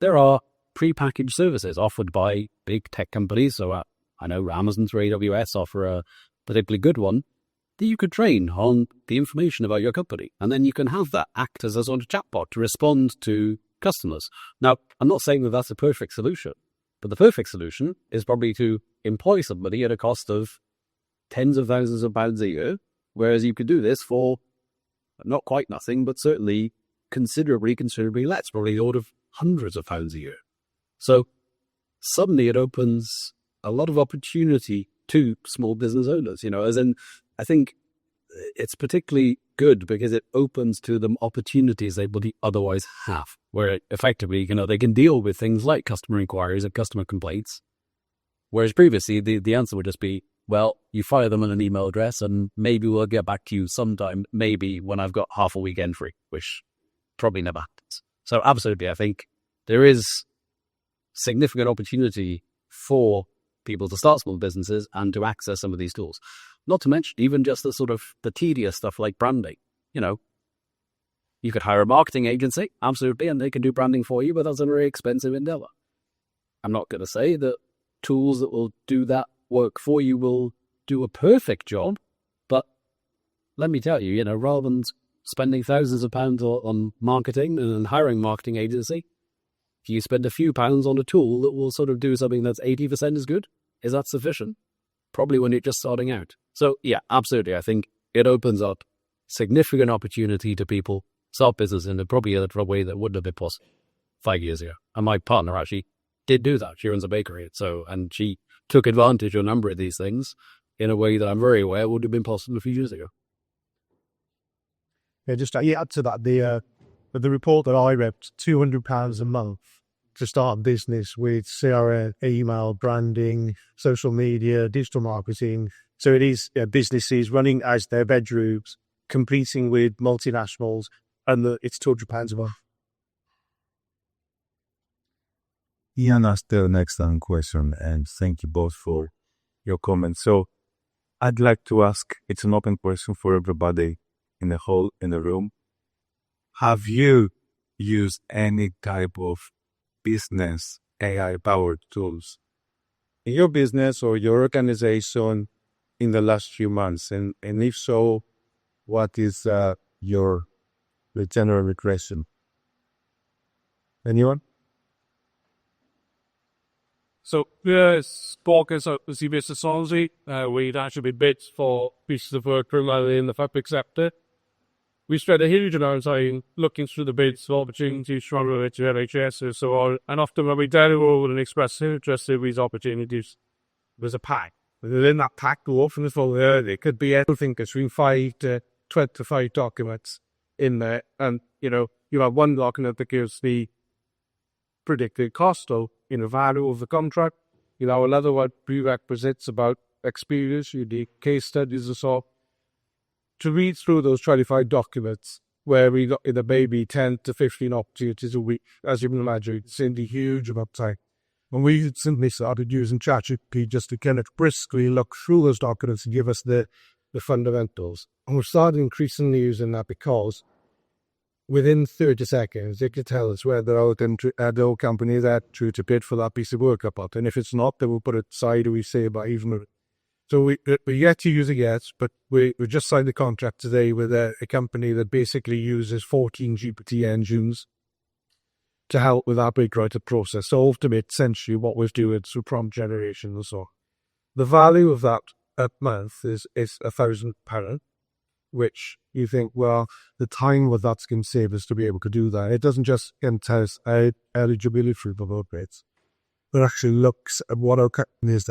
there are pre-packaged services offered by big tech companies. So I know Amazon through AWS offer a particularly good one that you could train on the information about your company. And then you can have that act as a sort of chatbot to respond to customers. Now, I'm not saying that that's a perfect solution, but the perfect solution is probably to employ somebody at a cost of tens of thousands of pounds a year, whereas you could do this for not quite nothing, but certainly considerably less, probably the order of hundreds of pounds a year. So suddenly it opens a lot of opportunity to small business owners, as in, I think it's particularly good because it opens to them opportunities they would otherwise have, where effectively, they can deal with things like customer inquiries and customer complaints. Whereas previously, the answer would just be, well, you fire them on an email address and maybe we'll get back to you sometime, maybe when I've got half a weekend free, which probably never happens. So absolutely, I think there is significant opportunity for people to start small businesses and to access some of these tools. Not to mention even just the tedious stuff like branding. You could hire a marketing agency, absolutely, and they can do branding for you, but that's a very expensive endeavor. I'm not going to say that tools that will do that work for you will do a perfect job, but let me tell you, rather than spending thousands of pounds on marketing and hiring a marketing agency, if you spend a few pounds on a tool that will do something that's 80% as good, is that sufficient? Probably when you're just starting out. So yeah, absolutely. I think it opens up significant opportunity to people start business in probably a way that wouldn't have been possible 5 years ago. And my partner actually did do that. She runs a bakery. And she took advantage of a number of these things in a way that I'm very aware would have been possible a few years ago. Yeah, just add to that, the report that I read, £200 a month to start a business with CRM, email, branding, social media, digital marketing. So it is businesses running as their bedrooms, competing with multinationals, and it's £200 a month. Ian asked an excellent question, and thank you both for your comments. So I'd like to ask, it's an open question for everybody in the room. Have you used any type of business AI-powered tools in your business or your organization in the last few months? And if so, what is the general impression? Anyone? So, Spark is a CBS technology. We'd actually bid for pieces of work primarily in the public sector. We spent a huge amount of time looking through the bids for opportunities from the NHS and so on. And often when we download and express interest in these opportunities, there's a pack. Within that pack, often it could be anything between 5 to 25 documents in there. And, you have one document that gives the predicted cost or, value of the contract. Another one, prerequisites about experience, you need case studies and so on. To read through those 25 documents where we got maybe 10 to 15 opportunities a week, as you can imagine, it's in the huge amount of time. And we simply started using ChatGPT just to kind of briskly look through those documents and give us the fundamentals. And we started increasingly using that because within 30 seconds, it could tell us whether our company is true to bid for that piece of work about. And if it's not, then we'll put it sideways, say, by even. So we're yet to use it yet, but we just signed a contract today with a company that basically uses 14 GPT engines to help with our bid writer process. So ultimately, essentially, what we're doing through prompt generation and so on. The value of that a month is £1,000, which you think, well, the time what that's going to save us to be able to do that. It doesn't just tell us eligibility for vote rates, but actually looks at what our company is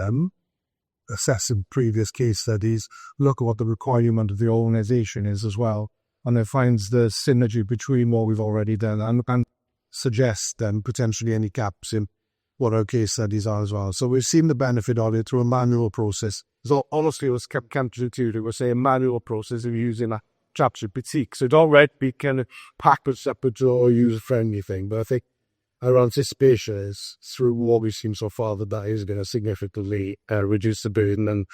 assessing previous case studies, look at what the requirement of the organization is as well, and it finds the synergy between what we've already done and suggests then potentially any gaps in what our case studies are as well. So we've seen the benefit of it through a manual process. So honestly, it was counterintuitive. We're saying manual process of using a ChatGPT. So it already be kind of packaged up as a user-friendly thing, but I think our anticipation is, through what we've seen so far, that is going to significantly reduce the burden and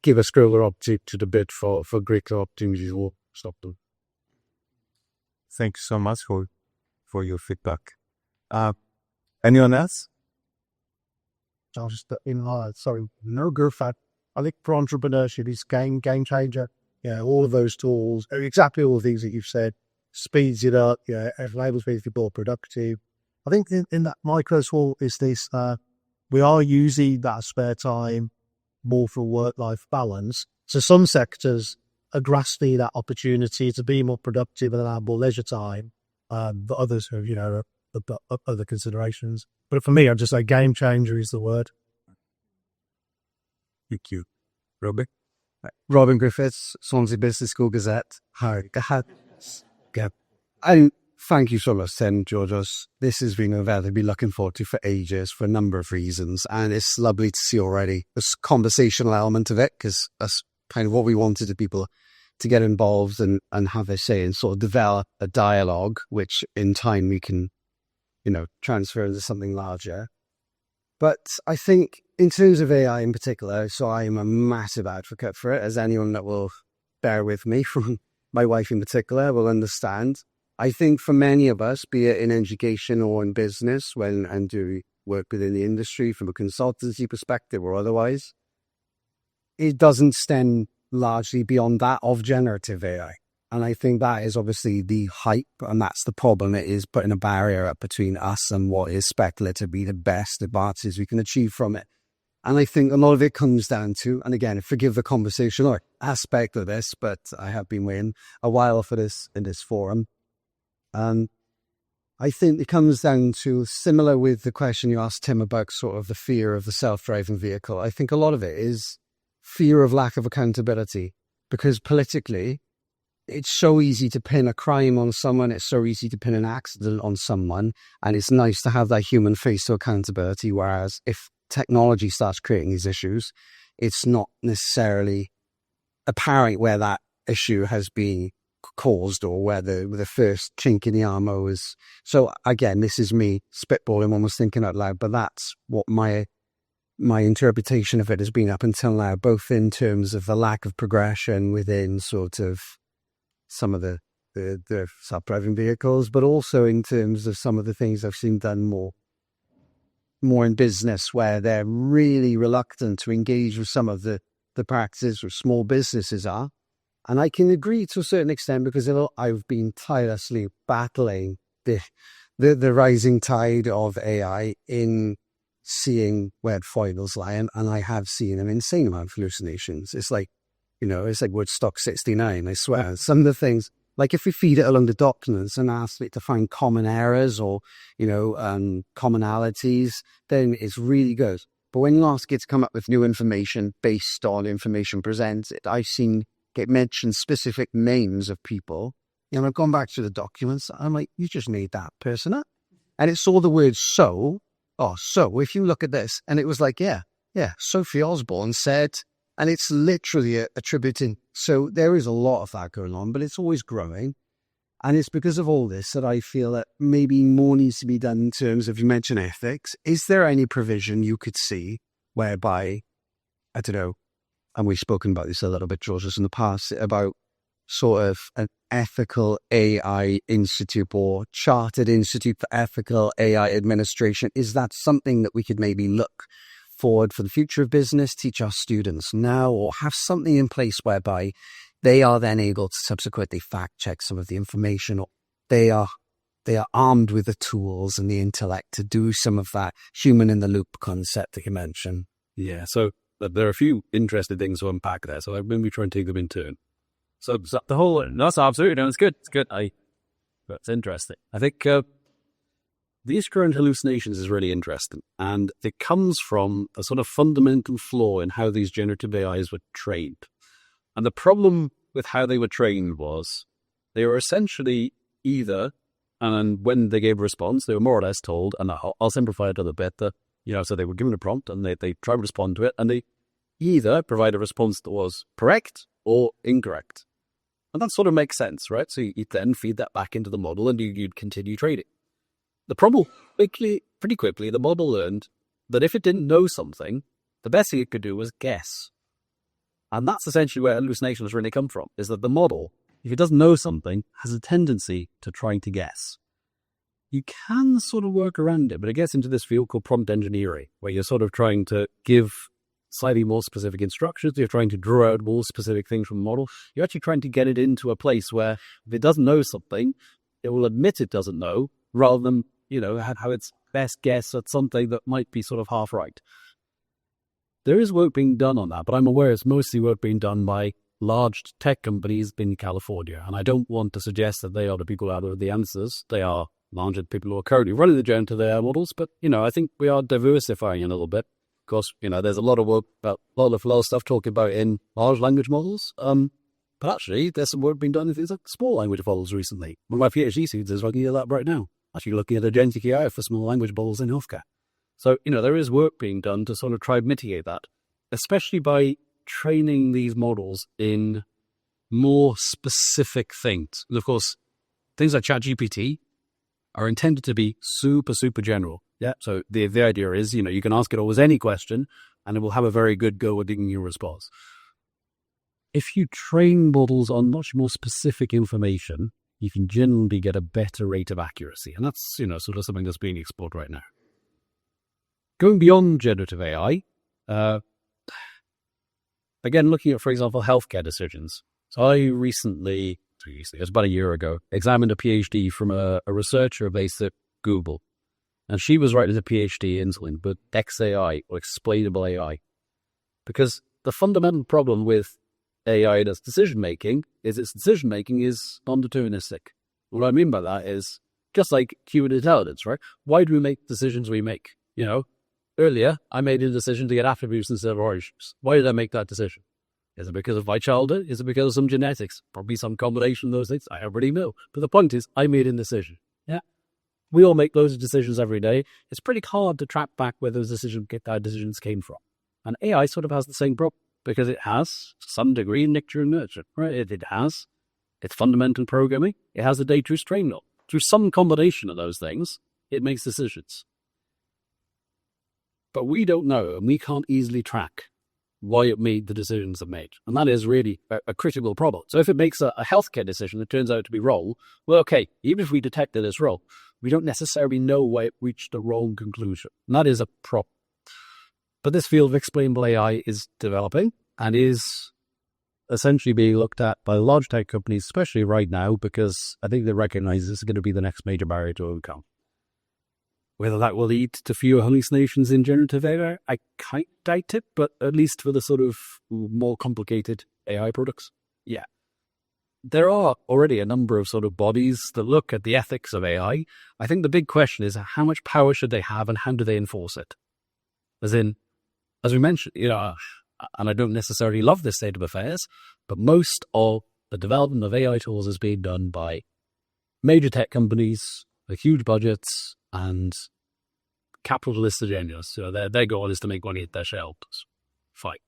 give us greater opportunity to bid for greater opportunities or stop them. Thank you so much for your feedback. Anyone else? I'll just, no Gurfat. I think for entrepreneurship, it's game changer. All of those tools, exactly all the things that you've said, speeds it up, enables people to be more productive. I think in that micro tool is this, we are using that spare time more for work-life balance. So some sectors grasping that opportunity to be more productive and have more leisure time. But others have, other considerations. But for me, I'm just like game changer is the word. Thank you. Robert? Robin Griffiths, Swansea Business School Gazette. Hi. And thank you so much, Tim, Georgios. This has been an event I've been looking forward to for ages for a number of reasons. And it's lovely to see already this conversational element of it, because that's kind of what we wanted to people to get involved and have their say and sort of develop a dialogue, which in time we can, transfer into something larger. But I think in terms of AI in particular, so I'm a massive advocate for it, as anyone that will bear with me, from my wife in particular, will understand. I think for many of us, be it in education or in business, and do work within the industry from a consultancy perspective or otherwise, it doesn't stem largely beyond that of generative AI. And I think that is obviously the hype, and that's the problem. It is putting a barrier up between us and what is speculatively the best advances we can achieve from it. And I think a lot of it comes down to, and again, forgive the conversational aspect of this, but I have been waiting a while for this in this forum. I think it comes down to, similar with the question you asked Tim about sort of the fear of the self-driving vehicle. I think a lot of it is fear of lack of accountability, because politically, it's so easy to pin a crime on someone. It's so easy to pin an accident on someone. And it's nice to have that human face to accountability. Whereas if technology starts creating these issues, it's not necessarily apparent where that issue has been caused or where the first chink in the armor was. So again, this is me spitballing, almost thinking out loud, but that's what my interpretation of it has been up until now, both in terms of the lack of progression within sort of some of the self-driving vehicles, but also in terms of some of the things I've seen done more in business, where they're really reluctant to engage with some of the practices where small businesses are. And I can agree to a certain extent, because I've been tirelessly battling the rising tide of AI in seeing where foibles lie, and I have seen an insane amount of hallucinations. It's like, it's like Woodstock 69, I swear. Some of the things, like if we feed it along the documents and ask it to find common errors or, commonalities, then it's really good. But when you ask it to come up with new information based on information presented, I've seen get mentioned specific names of people. I've gone back to the documents. I'm like, you just made that person up. And it saw the word so if you look at this, and it was like, yeah, Sophie Osborne said, and it's literally attributing. So there is a lot of that going on, but it's always growing. And it's because of all this that I feel that maybe more needs to be done in terms of, you mentioned ethics. Is there any provision you could see whereby, I don't know, and we've spoken about this a little bit, Georges, in the past, about sort of an ethical AI institute or chartered institute for ethical AI administration? Is that something that we could maybe look forward for the future of business, teach our students now, or have something in place whereby they are then able to subsequently fact check some of the information, or they are armed with the tools and the intellect to do some of that human in the loop concept that you mentioned? Yeah, so there are a few interesting things to unpack there, so I'm going to be trying to take them in turn. So the whole, that's absolutely, no, it's good. That's interesting. I think these current hallucinations is really interesting, and it comes from a sort of fundamental flaw in how these generative AIs were trained. And the problem with how they were trained was they were essentially either, and when they gave a response, they were more or less told, and I'll simplify it a little bit, so they were given a prompt and they tried to respond to it, and they either provide a response that was correct or incorrect. And that sort of makes sense, right? So you then feed that back into the model and you'd continue trading. The problem, pretty quickly, the model learned that if it didn't know something, the best thing it could do was guess. And that's essentially where hallucinations really come from, is that the model, if it doesn't know something, has a tendency to trying to guess. You can sort of work around it, but it gets into this field called prompt engineering, where you're sort of trying to give slightly more specific instructions. You're trying to draw out more specific things from the model. You're actually trying to get it into a place where if it doesn't know something, it will admit it doesn't know, rather than, have its best guess at something that might be sort of half right. There is work being done on that, but I'm aware it's mostly work being done by large tech companies in California. And I don't want to suggest that they are the people out of the answers. They are larger people who are currently running the generative AI models. But, I think we are diversifying a little bit. Of course, there's a lot of work about a lot of stuff talking about in large language models. But actually, there's some work being done in things like small language models recently. One of my PhD students is looking at that right now, actually looking at agentic AI for small language models in healthcare. So, there is work being done to sort of try and mitigate that, especially by training these models in more specific things. And of course, things like ChatGPT are intended to be super, super general. Yeah. So the idea is, you can ask it almost any question and it will have a very good go at giving you a response. If you train models on much more specific information, you can generally get a better rate of accuracy. And that's, sort of something that's being explored right now. Going beyond generative AI, again, looking at, for example, healthcare decisions. So I recently, it was about a year ago, examined a PhD from a researcher based at Google. And she was writing a PhD in something but XAI, or explainable AI. Because the fundamental problem with AI and its decision-making is non-deterministic. What I mean by that is, just like human intelligence, right? Why do we make decisions we make? Earlier, I made a decision to get apple juice instead of orange juice. Why did I make that decision? Is it because of my childhood? Is it because of some genetics? Probably some combination of those things. I already know. But the point is, I made a decision. Yeah. We all make loads of decisions every day. It's pretty hard to track back where those decisions came from. And AI sort of has the same problem because it has, to some degree, nature and nurture. Right? It has its fundamental programming. It has the data it's trained on. Through some combination of those things, it makes decisions. But we don't know, and we can't easily track why it made the decisions it made. And that is really a critical problem. So if it makes a healthcare decision that turns out to be wrong, well, okay, even if we detected it's wrong, we don't necessarily know why it reached the wrong conclusion. And that is a problem. But this field of explainable AI is developing and is essentially being looked at by large tech companies, especially right now, because I think they recognize this is going to be the next major barrier to overcome. Whether that will lead to fewer hallucinations in generative AI, I kind of doubt it, but at least for the sort of more complicated AI products, yeah. There are already a number of sort of bodies that look at the ethics of AI. I think the big question is how much power should they have and how do they enforce it? As we mentioned, and I don't necessarily love this state of affairs, but most of the development of AI tools is being done by major tech companies with huge budgets and capitalist agendas. So their goal is to make money at their shareholders. Fine.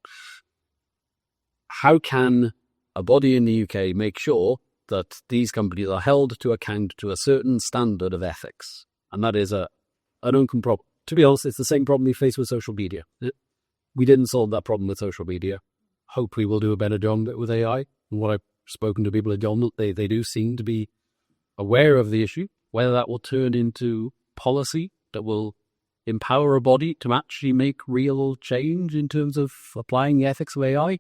How can a body in the UK make sure that these companies are held to account to a certain standard of ethics? And that is an open problem. To be honest, it's the same problem we face with social media. We didn't solve that problem with social media. Hopefully we'll do a better job with AI. And what I've spoken to people at John, they do seem to be aware of the issue. Whether that will turn into policy that will empower a body to actually make real change in terms of applying the ethics of AI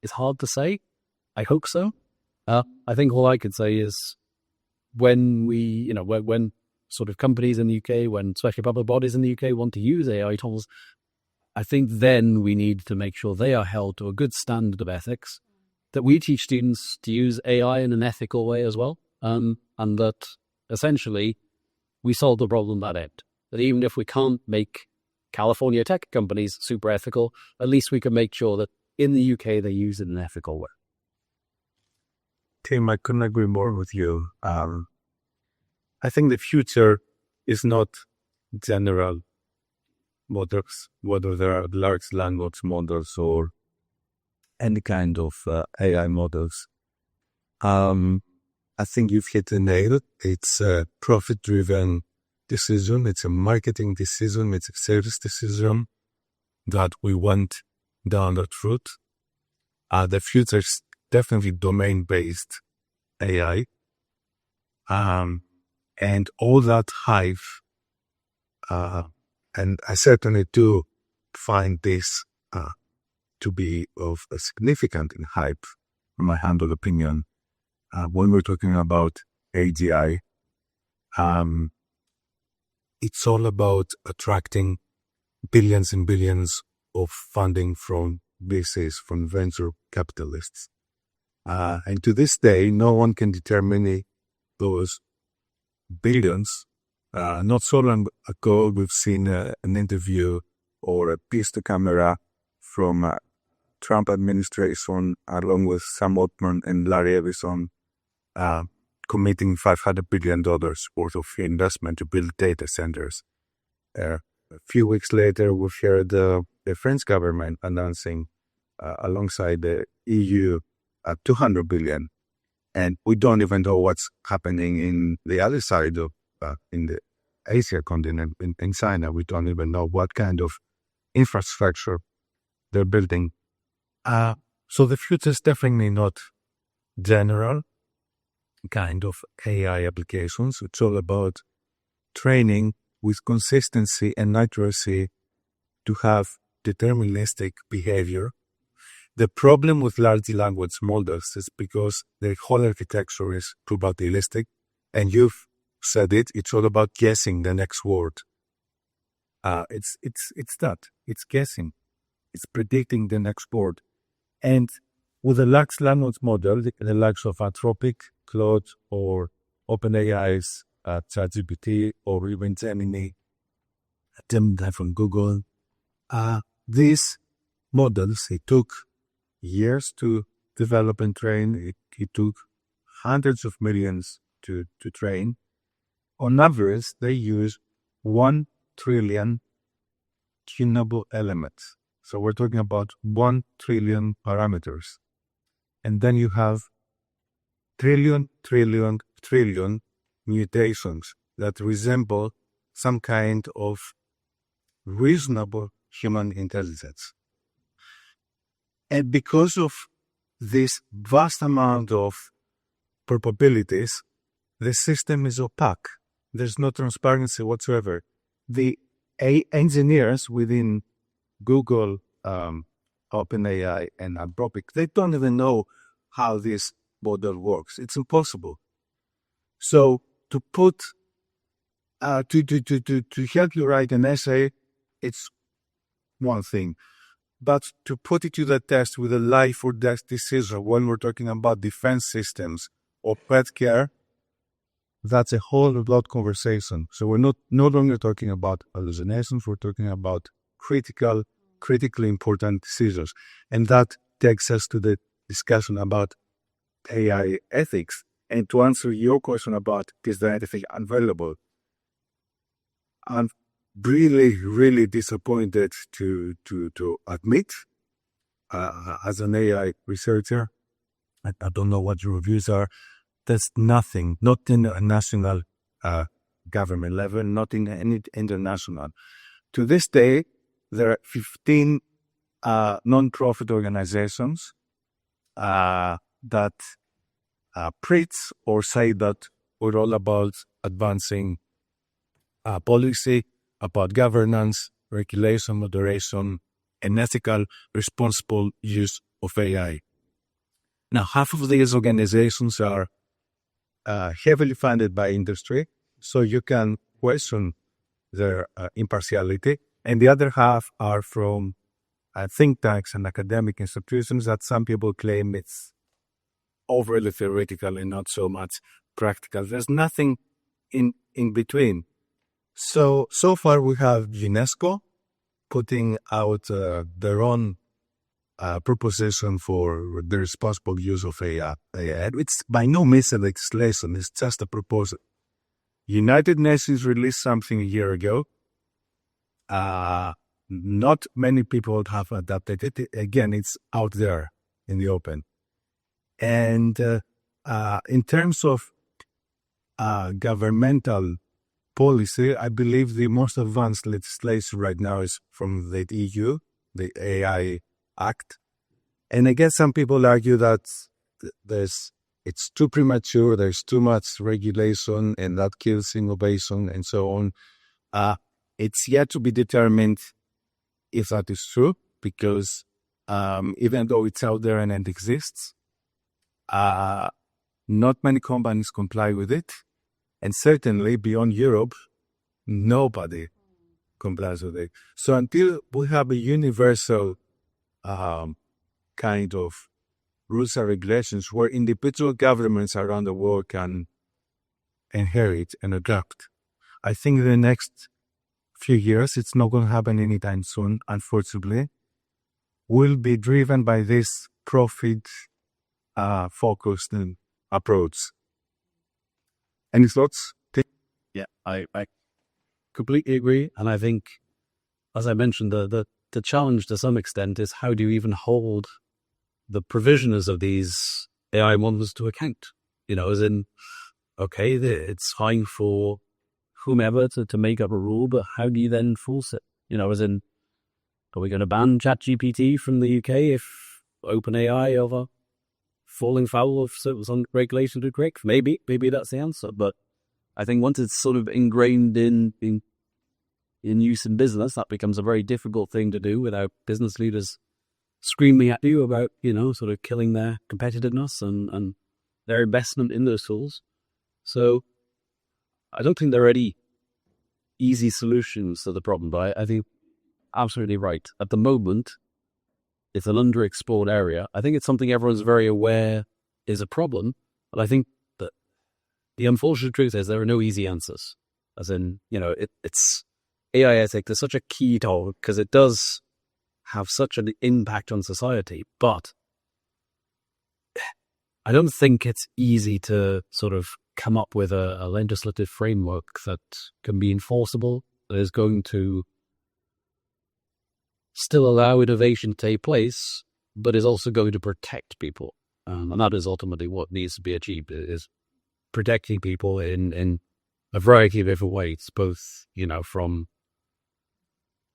is hard to say. I hope so. I think all I could say is when when sort of companies in the UK, when especially public bodies in the UK want to use AI tools, I think then we need to make sure they are held to a good standard of ethics, that we teach students to use AI in an ethical way as well, and that essentially we solve the problem that end. That even if we can't make California tech companies super ethical, at least we can make sure that in the UK they use it in an ethical way. Tim, I couldn't agree more with you. I think the future is not general models, whether they are large language models or any kind of AI models. I think you've hit the nail. It's a profit-driven decision. It's a marketing decision. It's a service decision that we went down that route. The future is definitely domain-based AI. And all that hype, and I certainly do find this to be of a significant hype, from my humble opinion. When we're talking about AGI, it's all about attracting billions and billions of funding from VCs, from venture capitalists. And to this day, no one can determine those billions. Not so long ago, we've seen an interview or a piece to camera from Trump administration, along with Sam Altman and Larry Ellison, committing $500 billion worth of investment to build data centers. A few weeks later, we've heard the French government announcing, alongside the EU, $200 billion. And we don't even know what's happening in the other side of, in the Asia continent, in China. We don't even know what kind of infrastructure they're building. So the future is definitely not general kind of AI applications. It's all about training with consistency and accuracy to have deterministic behavior. The problem with large language models is because their whole architecture is probabilistic, and you've said it, it's all about guessing the next word. It's guessing. It's predicting the next word. And with a large language model, the likes of Anthropic, Claude, or OpenAI's ChatGPT, or even Gemini from Google, these models, it took years to develop and train. It took hundreds of millions to train. On average, they use 1 trillion tunable elements. So we're talking about 1 trillion parameters. And then you have trillion mutations that resemble some kind of reasonable human intelligence. And because of this vast amount of probabilities, the system is opaque. There's no transparency whatsoever. The engineers within Google, OpenAI, and Anthropic, they don't even know how this model works. It's impossible. So to put, to help you write an essay, it's one thing. But to put it to the test with a life or death decision when we're talking about defense systems or pet care, that's a whole lot conversation. So we're no longer talking about hallucinations, we're talking about critically important decisions. And that takes us to the discussion about AI ethics. And to answer your question about is there anything available, I'm really disappointed to admit, as an AI researcher, I don't know what your views are, there's nothing, not in a national government level, not in any international. To this day, there are 15 non-profit organizations that preach or say that we're all about advancing policy, about governance, regulation, moderation, and ethical, responsible use of AI. Now, half of these organizations are heavily funded by industry, so you can question their impartiality, and the other half are from think tanks and academic institutions that some people claim it's overly theoretical and not so much practical. There's nothing in between. So far we have UNESCO putting out their own proposition for the responsible use of AI. It's by no means a legislation, it's just a proposal. United Nations released something a year ago. Not many people have adapted it. Again, it's out there in the open. And in terms of governmental policy, I believe the most advanced legislation right now is from the EU, the AI Act. And I guess some people argue that it's too premature, there's too much regulation, and that kills innovation and so on. It's yet to be determined if that is true, because even though it's out there and it exists, not many companies comply with it. And certainly beyond Europe, nobody complies with it. So until we have a universal kind of rules and regulations where individual governments around the world can inherit and adapt. I think in the next few years, it's not going to happen anytime soon, unfortunately, will be driven by this profit focused approach. Any thoughts? Yeah, I completely agree. And I think, as I mentioned, the challenge to some extent is how do you even hold the provisioners of these AI models to account? As in, okay, it's fine for whomever to make up a rule, but how do you then enforce it? As in, are we going to ban ChatGPT from the UK if OpenAI are falling foul of some regulation to correct? Maybe that's the answer. But I think once it's sort of ingrained in use in business, that becomes a very difficult thing to do without business leaders screaming at you about, sort of killing their competitiveness and their investment in those tools. So I don't think there are any easy solutions to the problem, but I think absolutely right. At the moment, it's an underexplored area. I think it's something everyone's very aware is a problem, but I think that the unfortunate truth is there are no easy answers. As in, it's AI ethics is such a key topic because it does have such an impact on society, but I don't think it's easy to sort of come up with a legislative framework that can be enforceable, that is going to still allow innovation to take place, but is also going to protect people. And that is ultimately what needs to be achieved, is protecting people in a variety of different ways, both, from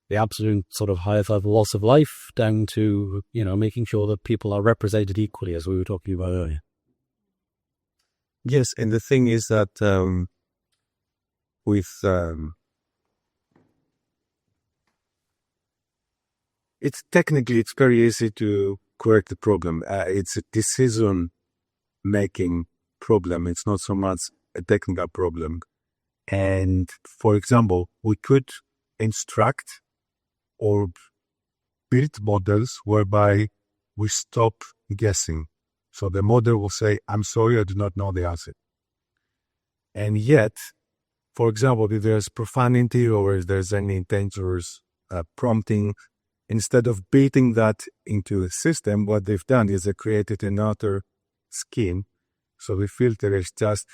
the absolute sort of highest level loss of life down to, making sure that people are represented equally, as we were talking about earlier. Yes, and the thing is that it's very easy to correct the problem. It's a decision-making problem. It's not so much a technical problem. And for example, we could instruct or build models whereby we stop guessing. So the model will say, I'm sorry, I do not know the answer. And yet, for example, if there's profanity or if there's any dangerous prompting, instead of beating that into a system, what they've done is they created another scheme. So the filter is just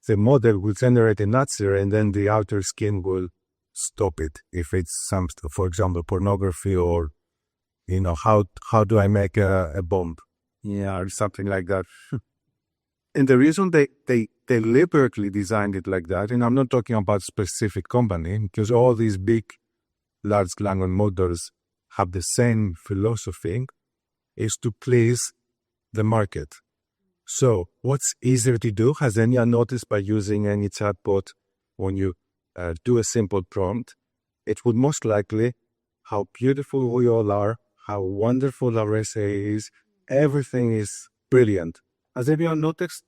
the model will generate an answer and then the outer skin will stop it. If it's some, for example, pornography or, how do I make a bomb? Yeah, or something like that. And the reason they deliberately designed it like that, and I'm not talking about specific company, because all these big large language models have the same philosophy, is to please the market. So what's easier to do? Has anyone noticed by using any chatbot, when you do a simple prompt, it would most likely how beautiful we all are, how wonderful our essay is, everything is brilliant. Has anyone noticed?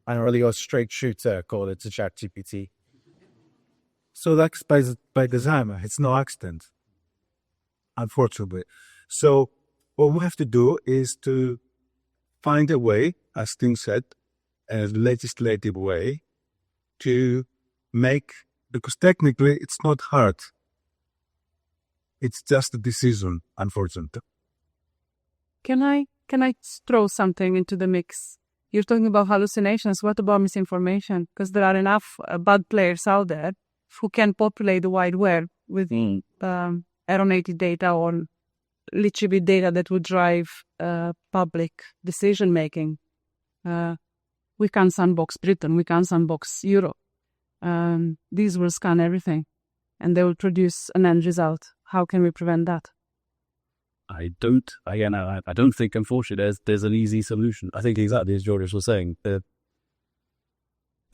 I really got a straight shooter called it to ChatGPT. So that's by design. It's no accident, unfortunately. So what we have to do is to find a way, as Tim said, a legislative way to make, because technically it's not hard. It's just a decision, unfortunately. Can I throw something into the mix? You're talking about hallucinations. What about misinformation? Because there are enough bad players out there who can populate the wide web with erroneous data or literally data that would drive public decision making. We can't sandbox Britain. We can't sandbox Europe. These will scan everything, and they will produce an end result. How can we prevent that? I don't think, unfortunately, there's an easy solution. I think exactly as George was saying, the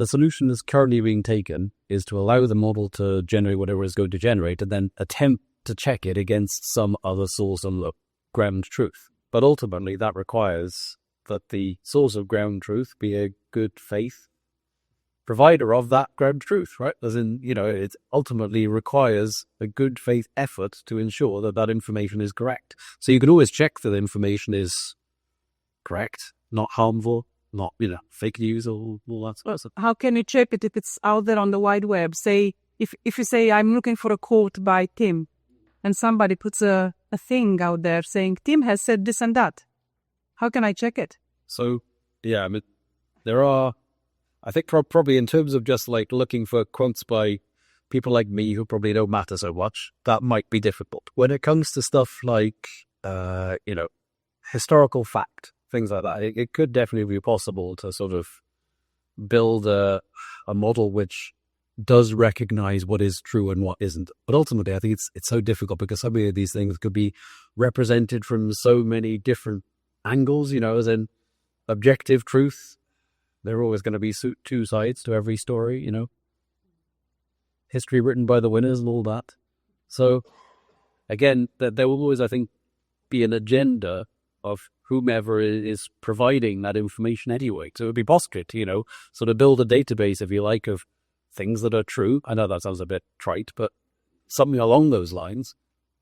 solution that's currently being taken is to allow the model to generate whatever it's going to generate and then attempt to check it against some other source of ground truth. But ultimately, that requires that the source of ground truth be a good faith provider of that ground truth, right? As in, it ultimately requires a good faith effort to ensure that that information is correct. So you can always check that the information is correct, not harmful, not, fake news, all that sort of stuff. How can you check it if it's out there on the wide web? Say, if you say, I'm looking for a quote by Tim, and somebody puts a thing out there saying, Tim has said this and that. How can I check it? So, yeah, I mean, there are, I think probably in terms of just like looking for quotes by people like me who probably don't matter so much, that might be difficult. When it comes to stuff like, historical fact, things like that, it could definitely be possible to sort of build a model which does recognize what is true and what isn't. But ultimately, I think it's so difficult because so many of these things could be represented from so many different angles, as in objective truth. There are always going to be two sides to every story, history written by the winners and all that. So again, there will always, I think, be an agenda of whomever is providing that information anyway. So it would be possible to, sort of build a database, if you like, of things that are true. I know that sounds a bit trite, but something along those lines.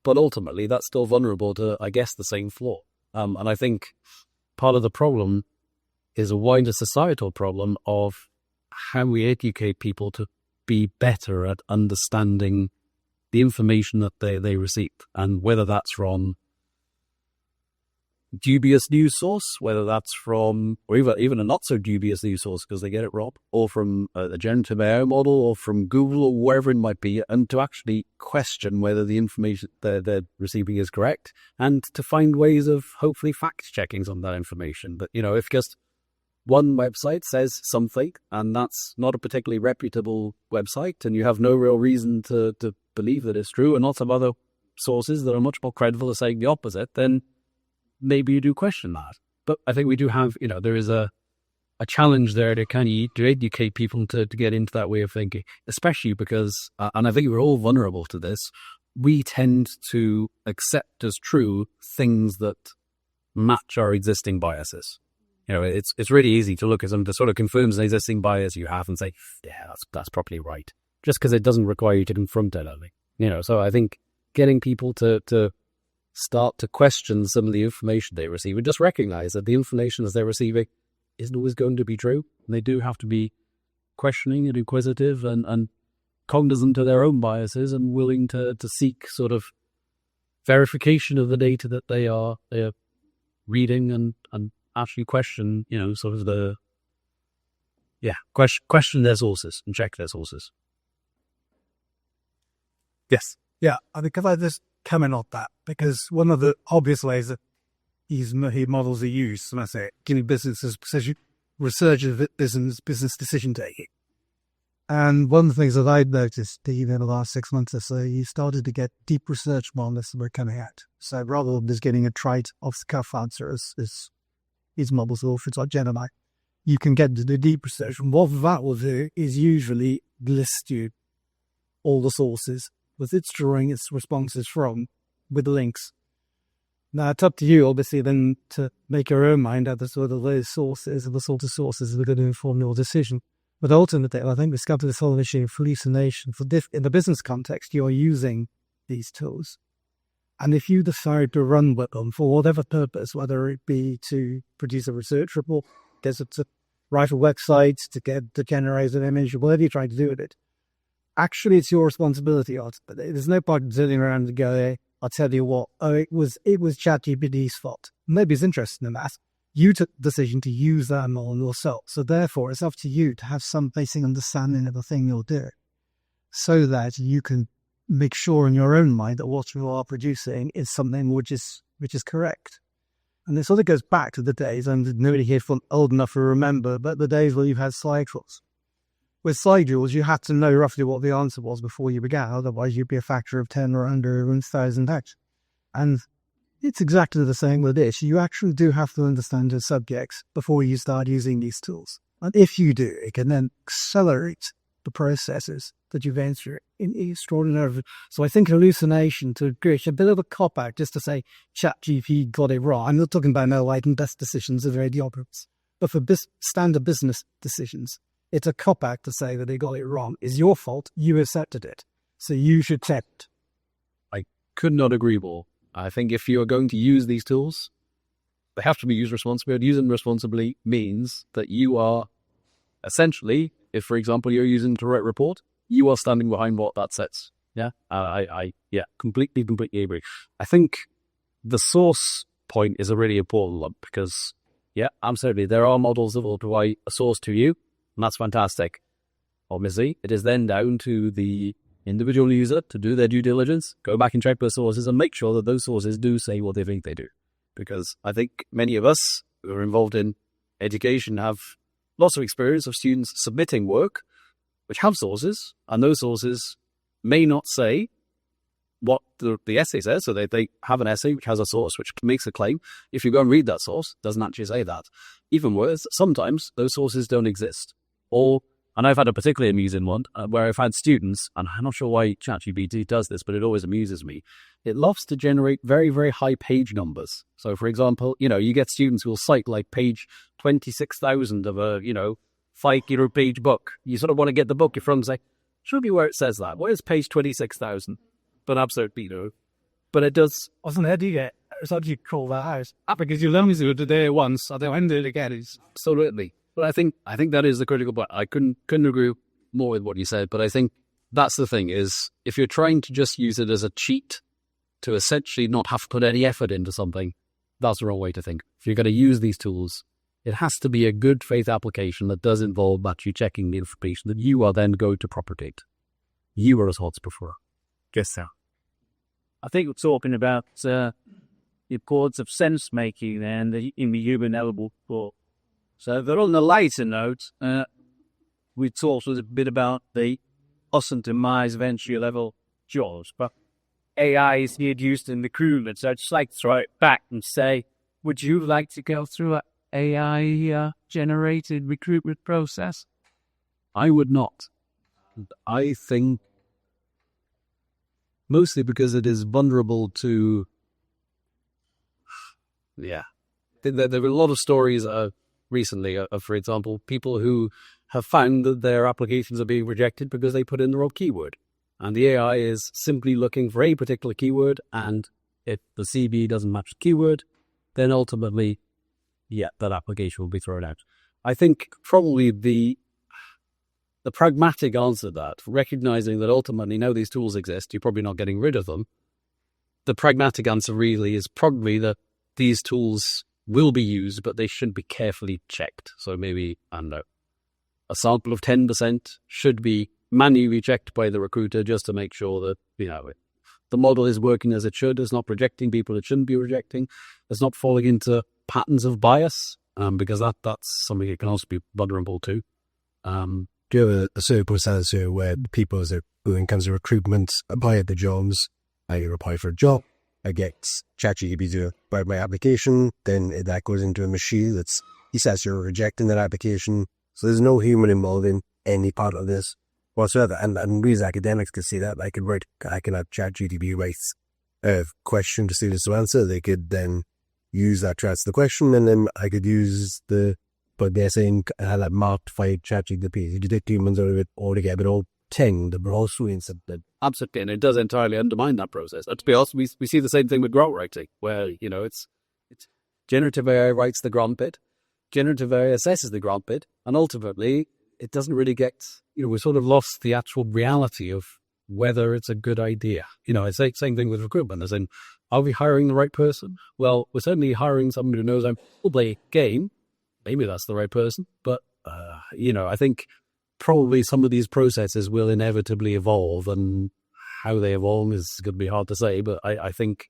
But ultimately, that's still vulnerable to, I guess, the same flaw. And I think part of the problem is a wider societal problem of how we educate people to be better at understanding the information that they receive, and whether that's from dubious news source, whether that's from, or even a not so dubious news source because they get it wrong, or from a generative AI model, or from Google, or wherever it might be, and to actually question whether the information they're receiving is correct, and to find ways of hopefully fact-checking some of that information. But, if just one website says something, and that's not a particularly reputable website, and you have no real reason to believe that it's true, and lots of other sources that are much more credible are saying the opposite, then maybe you do question that. But I think we do have, there is a challenge there to to educate people to get into that way of thinking, especially because, and I think we're all vulnerable to this, we tend to accept as true things that match our existing biases. It's really easy to look at something that sort of confirms an existing bias you have and say, yeah, that's probably right, just because it doesn't require you to confront it, I think. So I think getting people to start to question some of the information they receive and just recognize that the information that they're receiving isn't always going to be true. And they do have to be questioning and inquisitive and cognizant of their own biases and willing to seek sort of verification of the data that they are reading and actually question, sort of question their sources and check their sources. Yes. Yeah, I think if I just comment on that, because one of the obvious ways that he models are used, and I say, giving businesses research of business decision taking. And one of the things that I've noticed even in the last 6 months or so, you started to get deep research models that were coming out. So rather than just getting a trite off-the-cuff answer as these models or if it's like Gemini, you can get to the deep research. And what that will do is usually list you all the sources with it's drawing its responses from, with links. Now, it's up to you, obviously, then to make your own mind out of sort of those sources and the sort of sources that are going to inform your decision. But ultimately, I think we've come to this whole issue of hallucination. In the business context, you're using these tools. And if you decide to run with them for whatever purpose, whether it be to produce a research report, to write a website, to generate an image, or whatever you're trying to do with it, actually, it's your responsibility. There's no point in sitting around and going, I'll tell you what, it was ChatGPT's fault. Maybe it's interested in that. You took the decision to use that model yourself. So therefore, it's up to you to have some basic understanding of the thing you're doing so that you can make sure in your own mind that what you are producing is something which is correct. And this sort of goes back to the days, and nobody here from old enough to remember, but the days where you had slide rules. With slide rules, you had to know roughly what the answer was before you began. Otherwise, you'd be a factor of 10 or under 1,000 X. And it's exactly the same with this. You actually do have to understand your subjects before you start using these tools. And if you do, it can then accelerate the processes that you've been through in extraordinary. So I think hallucination to create a bit of a cop-out just to say ChatGPT got it wrong. I'm not talking about no right and best decisions of radiograms. But for standard business decisions, it's a cop-out to say that they got it wrong. It's your fault. You accepted it. So you should accept. I could not agree more. I think if you are going to use these tools, they have to be used responsibly. And using responsibly means that you are essentially, if, for example, you're using to write a report, you are standing behind what that says. Yeah, I completely agree. I think the source point is a really important one because, yeah, absolutely, there are models that will provide a source to you, and that's fantastic. Obviously, it is then down to the individual user to do their due diligence, go back and check those sources and make sure that those sources do say what they think they do. Because I think many of us who are involved in education have lots of experience of students submitting work which have sources, and those sources may not say what the essay says. So they have an essay which has a source which makes a claim. If you go and read that source, it doesn't actually say that. Even worse, sometimes those sources don't exist. And I've had a particularly amusing one where I've had students, and I'm not sure why ChatGPT does this, but it always amuses me. It loves to generate very, very high page numbers. So, for example, you get students who will cite like page 26,000 of a, 5 page book. You sort of want to get the book in front and say, show me where it says that. Where's page 26,000? But absolutely, But it does. Wasn't it? It's how do you call that out? Because you learn to do it today once, and then when do it again? Absolutely. But I think that is the critical point. I couldn't agree more with what you said, but I think that's the thing is if you're trying to just use it as a cheat to essentially not have to put any effort into something, that's the wrong way to think. If you're going to use these tools, it has to be a good faith application that does involve actually checking the information that you are then going to propagate. You are responsible for. Guess so. I think we're talking about the importance of sense making and in the human element thought. So, but on the later note, we talked a bit about the us and demise of entry level jobs, but AI is used in recruitment. So I'd just like to throw it back and say, Would you like to go through an AI generated recruitment process? I would not. I think mostly because it is vulnerable to, there were a lot of stories recently of, for example, people who have found that their applications are being rejected because they put in the wrong keyword. And the AI is simply looking for a particular keyword, and if the CV doesn't match the keyword, then ultimately, that application will be thrown out. I think probably the pragmatic answer to that, recognizing that ultimately now these tools exist, you're probably not getting rid of them. The pragmatic answer really is probably that these tools will be used, but they should be carefully checked. So maybe, I don't know, a sample of 10% should be manually checked by the recruiter just to make sure that, the model is working as it should. It's not rejecting people it shouldn't be rejecting. It's not falling into patterns of bias, because that's something it can also be vulnerable to. Do you have a circumstance here where people, when it comes to recruitment, apply at the jobs, I apply for a job, I get ChatGPT to write my application, then that goes into a machine he says you're rejecting that application. So there's no human involved in any part of this whatsoever. And we as academics can see that. I can have ChatGPT write a question to students to answer. They could then use that to answer the question, and then I could use but they're saying have that marked by ChatGPT. You detect humans out of it altogether, but all 10, but also in something. Absolutely, and it does entirely undermine that process. And to be honest, we see the same thing with grant writing, where, it's generative AI writes the grant bit, generative AI assesses the grant bit, and ultimately it doesn't really get, we sort of lost the actual reality of whether it's a good idea. It's the same thing with recruitment, as in, are we hiring the right person? Well, we're certainly hiring someone who knows how to play game. Maybe that's the right person, but, I think probably some of these processes will inevitably evolve, and how they evolve is going to be hard to say, but I think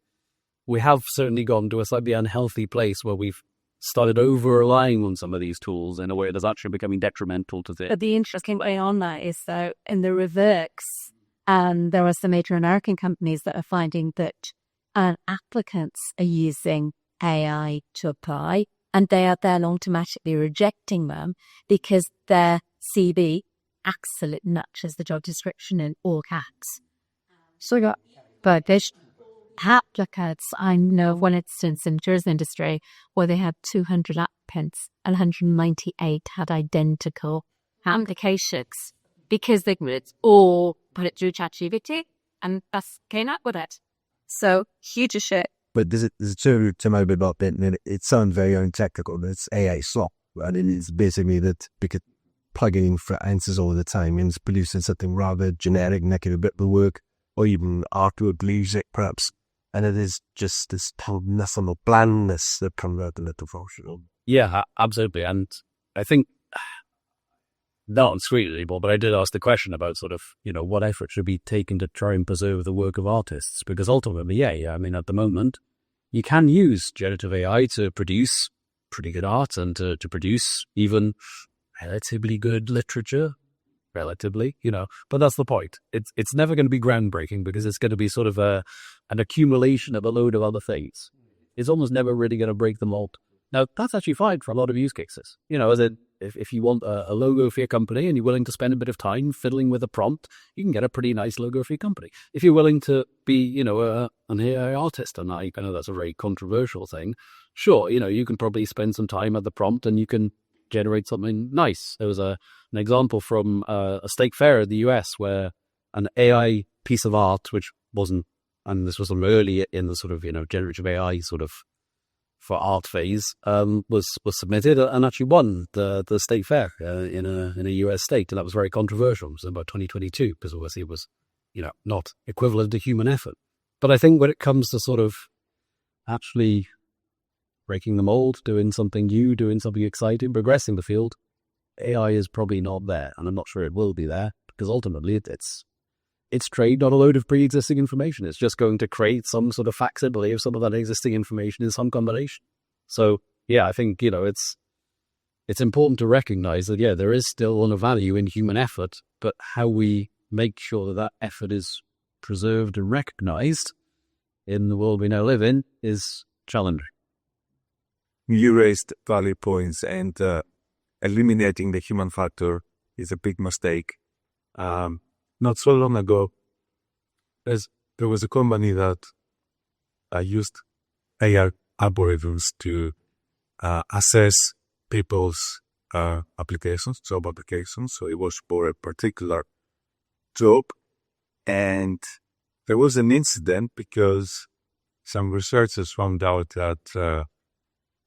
we have certainly gone to a slightly unhealthy place where we've started over-relying on some of these tools in a way that's actually becoming detrimental to But the interesting way on that is, though, in the reverse, there are some major American companies that are finding that applicants are using AI to apply, and they are then automatically rejecting them because their CV absolutely matches the job description in all caps. But there's applicants. I know of one instance in the tourism industry where they had 200 applicants and 198 had identical applications because they would all put it through ChatGPT and thus came up with it. So huge shit. but there's a term to about it, and it sounds very untechnical, but it's AI slop. And it is basically that because plugging in for answers all the time and it's producing something rather generic, making a bit of work, or even artwork, music perhaps. And it is just this nothing or blandness that comes out of it, functional. Yeah, absolutely. And I think, not on screen anymore, but I did ask the question about sort of, what effort should be taken to try and preserve the work of artists. Because ultimately, yeah, I mean, at the moment, you can use generative AI to produce pretty good art and to produce even relatively good literature, but that's the point. It's never going to be groundbreaking because it's going to be sort of an accumulation of a load of other things. It's almost never really going to break the mold. Now, that's actually fine for a lot of use cases. As in, if you want a logo for your company and you're willing to spend a bit of time fiddling with a prompt, you can get a pretty nice logo for your company. If you're willing to be, an AI artist, and I know that's a very controversial thing, sure, you can probably spend some time at the prompt and you can generate something nice. There was an example from a state fair in the US where an AI piece of art, which wasn't, and this was early in the sort of, generative AI sort of for art phase, was submitted and actually won the state fair in a US state, and that was very controversial. It was about 2022 because obviously it was, not equivalent to human effort. But I think when it comes to sort of actually breaking the mold, doing something new, doing something exciting, progressing the field, AI is probably not there, and I'm not sure it will be there because ultimately it's trained on a load of pre-existing information. It's just going to create some sort of facsimile of some of that existing information in some combination. So, yeah, I think, it's important to recognize that, yeah, there is still a value in human effort, but how we make sure that effort is preserved and recognized in the world we now live in is challenging. You raised valid points, and eliminating the human factor is a big mistake. Not so long ago, there was a company that used AI algorithms to assess people's applications, job applications. So it was for a particular job. And there was an incident because some researchers found out that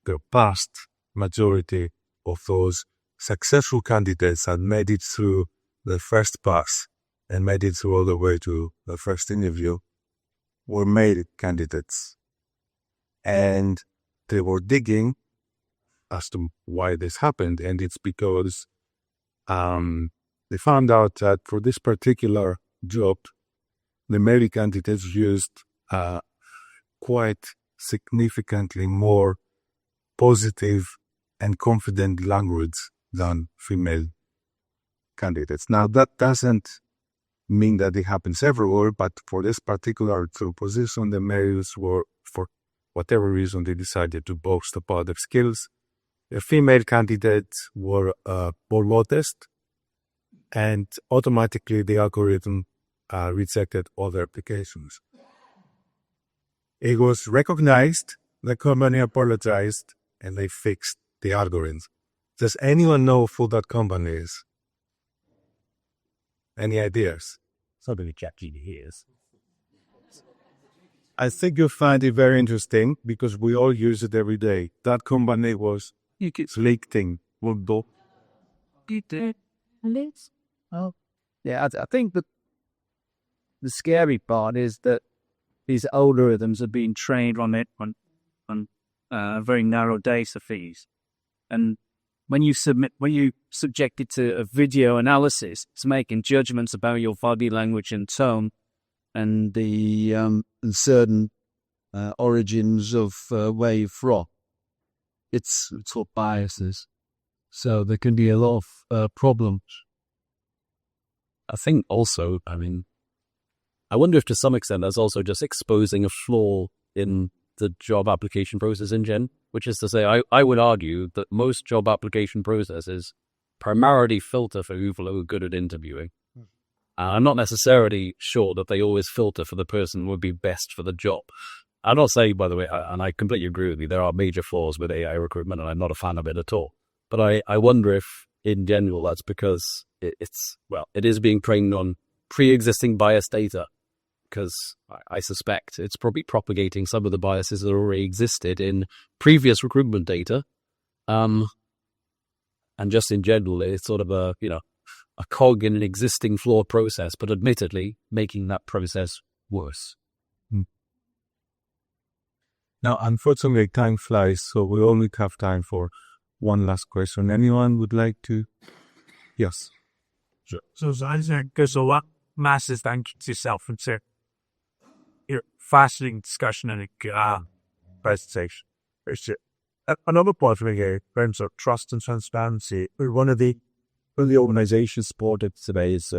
the vast majority of those successful candidates had made it through the first pass and made it through all the way to the first interview were male candidates. And they were digging as to why this happened. And it's because they found out that for this particular job, the male candidates used quite significantly more positive and confident language than female candidates. Now, that doesn't mean that it happens everywhere, but for this particular position, the males were, for whatever reason, they decided to boast about their skills. The female candidates were more modest, and automatically the algorithm rejected all their applications. It was recognized, the company apologized, and they fixed the algorithm. Does anyone know who that company is? Any ideas? Something ChatGPT is. I think you'll find it very interesting because we all use it every day. That company was LinkedIn. Oh, yeah. I think that the scary part is that these algorithms are being trained on very narrow data feeds, and when you subject it to a video analysis, it's making judgments about your body language and tone, and the certain origins of where you're from. It's all biases, so there can be a lot of problems. I think also, I wonder if to some extent that's also just exposing a flaw in the job application process in gen, which is to say, I would argue that most job application processes primarily filter for people who are good at interviewing. I'm not necessarily sure that they always filter for the person who would be best for the job. I'm not saying, by the way, and I completely agree with you, there are major flaws with AI recruitment, and I'm not a fan of it at all. But I wonder if, in general, that's because it is being trained on pre-existing biased data. because I suspect it's probably propagating some of the biases that already existed in previous recruitment data. And just in general, it's sort of a cog in an existing flawed process, but admittedly making that process worse. Now, unfortunately, time flies, so we only have time for one last question. Anyone would like to? Yes. So I think there's a lot massive thank you to yourself and to your fascinating discussion and a presentation. Another point for me here, in terms of trust and transparency, one of the organizations supported today is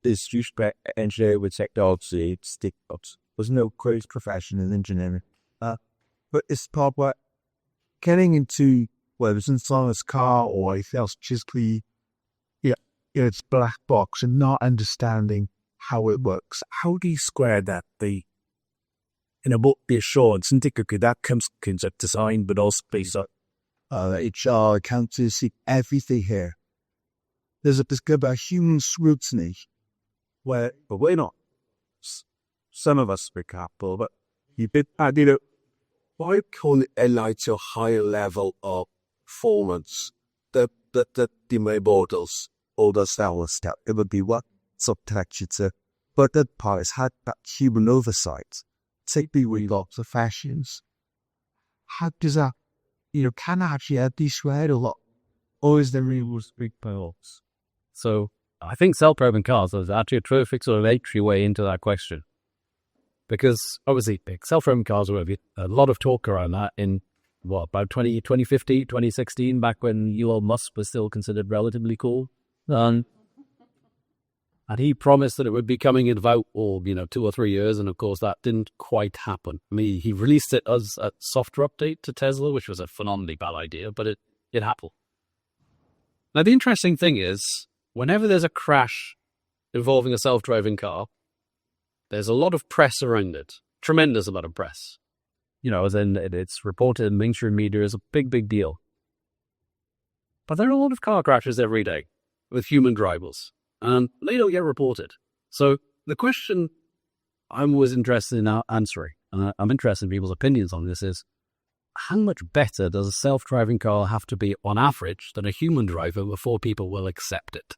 this use by engineer with technology stick ups. There's no great profession in engineering. But it's part where getting into whether it's inside a car or anything else, physically, it's black box and not understanding how it works. How do you square that? The assurance and typically that comes of design, but also based on HR, accountancy, everything here. There's about human scrutiny where, but we're not. Some of us speak Apple, but why call it a higher level of performance that the models all the cells that it would be what subtexture, but that part has had that human oversight. Take the lots of fashions. How does that can actually add this way a lot? Or is there really big parts? So I think self-driving cars is actually a terrific sort of entry way into that question. Because obviously, self-driving cars were a lot of talk around that in, about 2015, 2016, back when Elon Musk was still considered relatively cool. And he promised that it would be coming in about, 2 or 3 years. And of course, that didn't quite happen. I mean, he released it as a software update to Tesla, which was a phenomenally bad idea, but it happened. Now, the interesting thing is, whenever there's a crash involving a self-driving car, there's a lot of press around it. Tremendous amount of press. As in it's reported in mainstream media as a big, big deal. But there are a lot of car crashes every day with human drivers, and they don't get reported. So the question I'm always interested in answering, and I'm interested in people's opinions on this, is how much better does a self-driving car have to be on average than a human driver before people will accept it?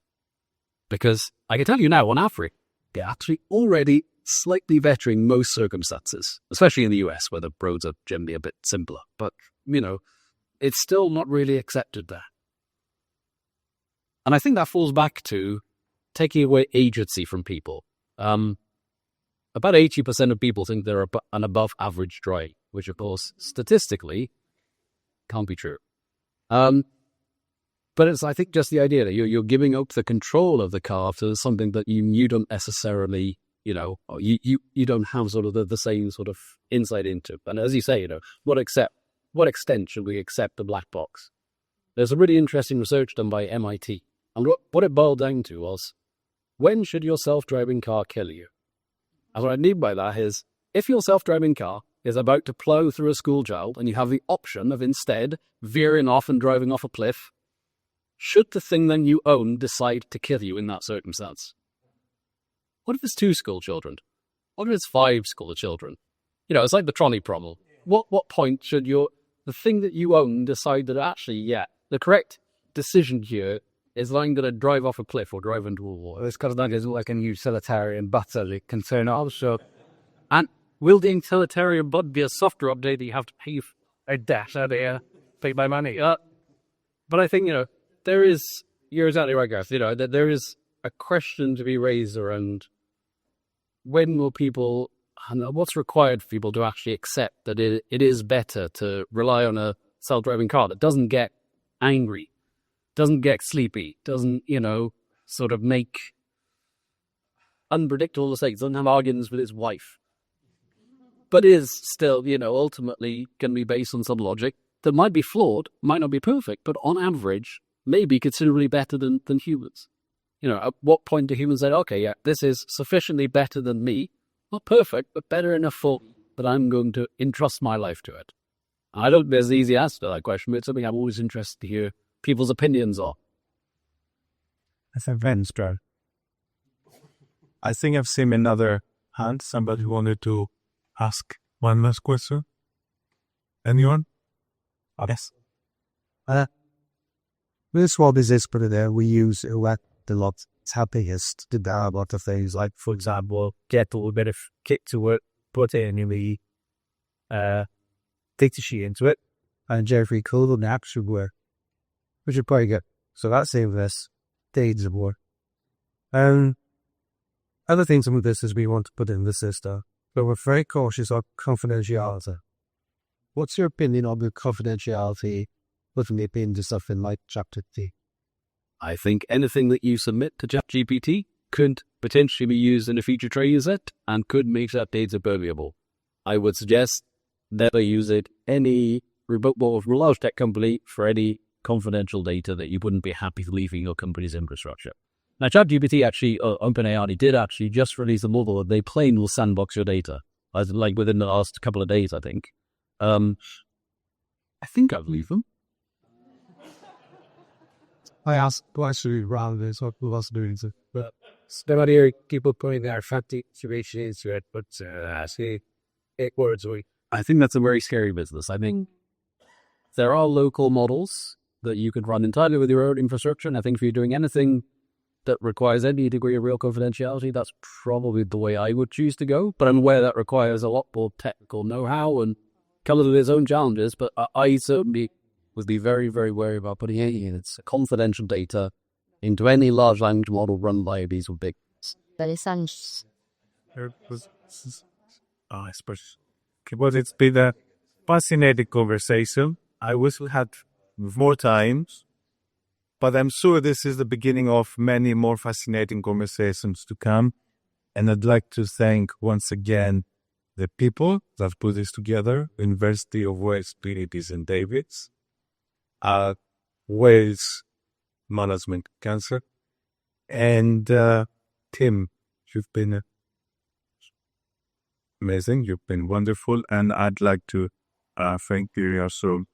Because I can tell you now, on average, they're actually already slightly better in most circumstances, especially in the US where the roads are generally a bit simpler. But, it's still not really accepted there. And I think that falls back to taking away agency from people. About 80% of people think they're an above average driver, which of course, statistically, can't be true. But it's, I think, just the idea that you're giving up the control of the car to something that you don't necessarily, you don't have sort of the same sort of insight into. And as you say, what extent should we accept the black box? There's a really interesting research done by MIT. And what it boiled down to was, when should your self-driving car kill you? And what I mean by that is, if your self-driving car is about to plow through a school child and you have the option of instead veering off and driving off a cliff, should the thing then you own decide to kill you in that circumstance? What if it's 2 school children? What if it's 5 school children? It's like the trolley problem. What point should the thing that you own decide that actually, the correct decision here is I'm going to drive off a cliff or drive into a wall? It's because that is like a utilitarian button that can turn also. And will the utilitarian button be a software update that you have to pay a debt out there, pay my money? But I think, you're exactly right, Gareth, that there is a question to be raised around when will people, and what's required for people to actually accept that it is better to rely on a self-driving car that doesn't get angry, doesn't get sleepy, doesn't, sort of make unpredictable mistakes, doesn't have arguments with his wife, but is still, ultimately can be based on some logic that might be flawed, might not be perfect, but on average, may be considerably better than humans. At what point do humans say, okay, this is sufficiently better than me, not perfect, but better enough for that I'm going to entrust my life to it? I don't think there's an easy answer to that question, but it's something I'm always interested to hear people's opinions on. That's a Venstro. I think I've seen another hand. Somebody wanted to ask one last question? Anyone? Yes. With small business put it there, we use a lot. It's helping us to do a lot of things, like, for example, get a little bit of kick to it, put it in the DTC into it, and Jeffrey Cool and apps should work, which would probably get. So that saves us days of work. Other things with this is we want to put in the system, but we're very cautious of confidentiality. What's your opinion on the confidentiality looking into something like ChatGPT? I think anything that you submit to ChatGPT could potentially be used in a future training set and could make that data permeable. I would suggest never use it any remote or large tech company for any confidential data that you wouldn't be happy leaving your company's infrastructure. Now, ChatGPT actually, OpenAI did actually just release a model that they plain will sandbox your data, like within the last couple of days, I think. I think I'd leave them. I asked questions around this, what was doing it, but somebody here people putting their fancy situation into it, but I see 8 words a week. I think that's a very scary business. I think there are local models that you could run entirely with your own infrastructure, and I think if you're doing anything that requires any degree of real confidentiality, that's probably the way I would choose to go. But I'm aware that requires a lot more technical know-how and comes with its own challenges, but I certainly would be very, very wary about putting any confidential data into any large language model run by these big. I suppose. Well, it's been a fascinating conversation. I wish we had more times, but I'm sure this is the beginning of many more fascinating conversations to come. And I'd like to thank once again the people that put this together, University of Wales, Piritis and Davids, Wales Management Council, and Tim, you've been amazing, you've been wonderful, and I'd like to thank you also.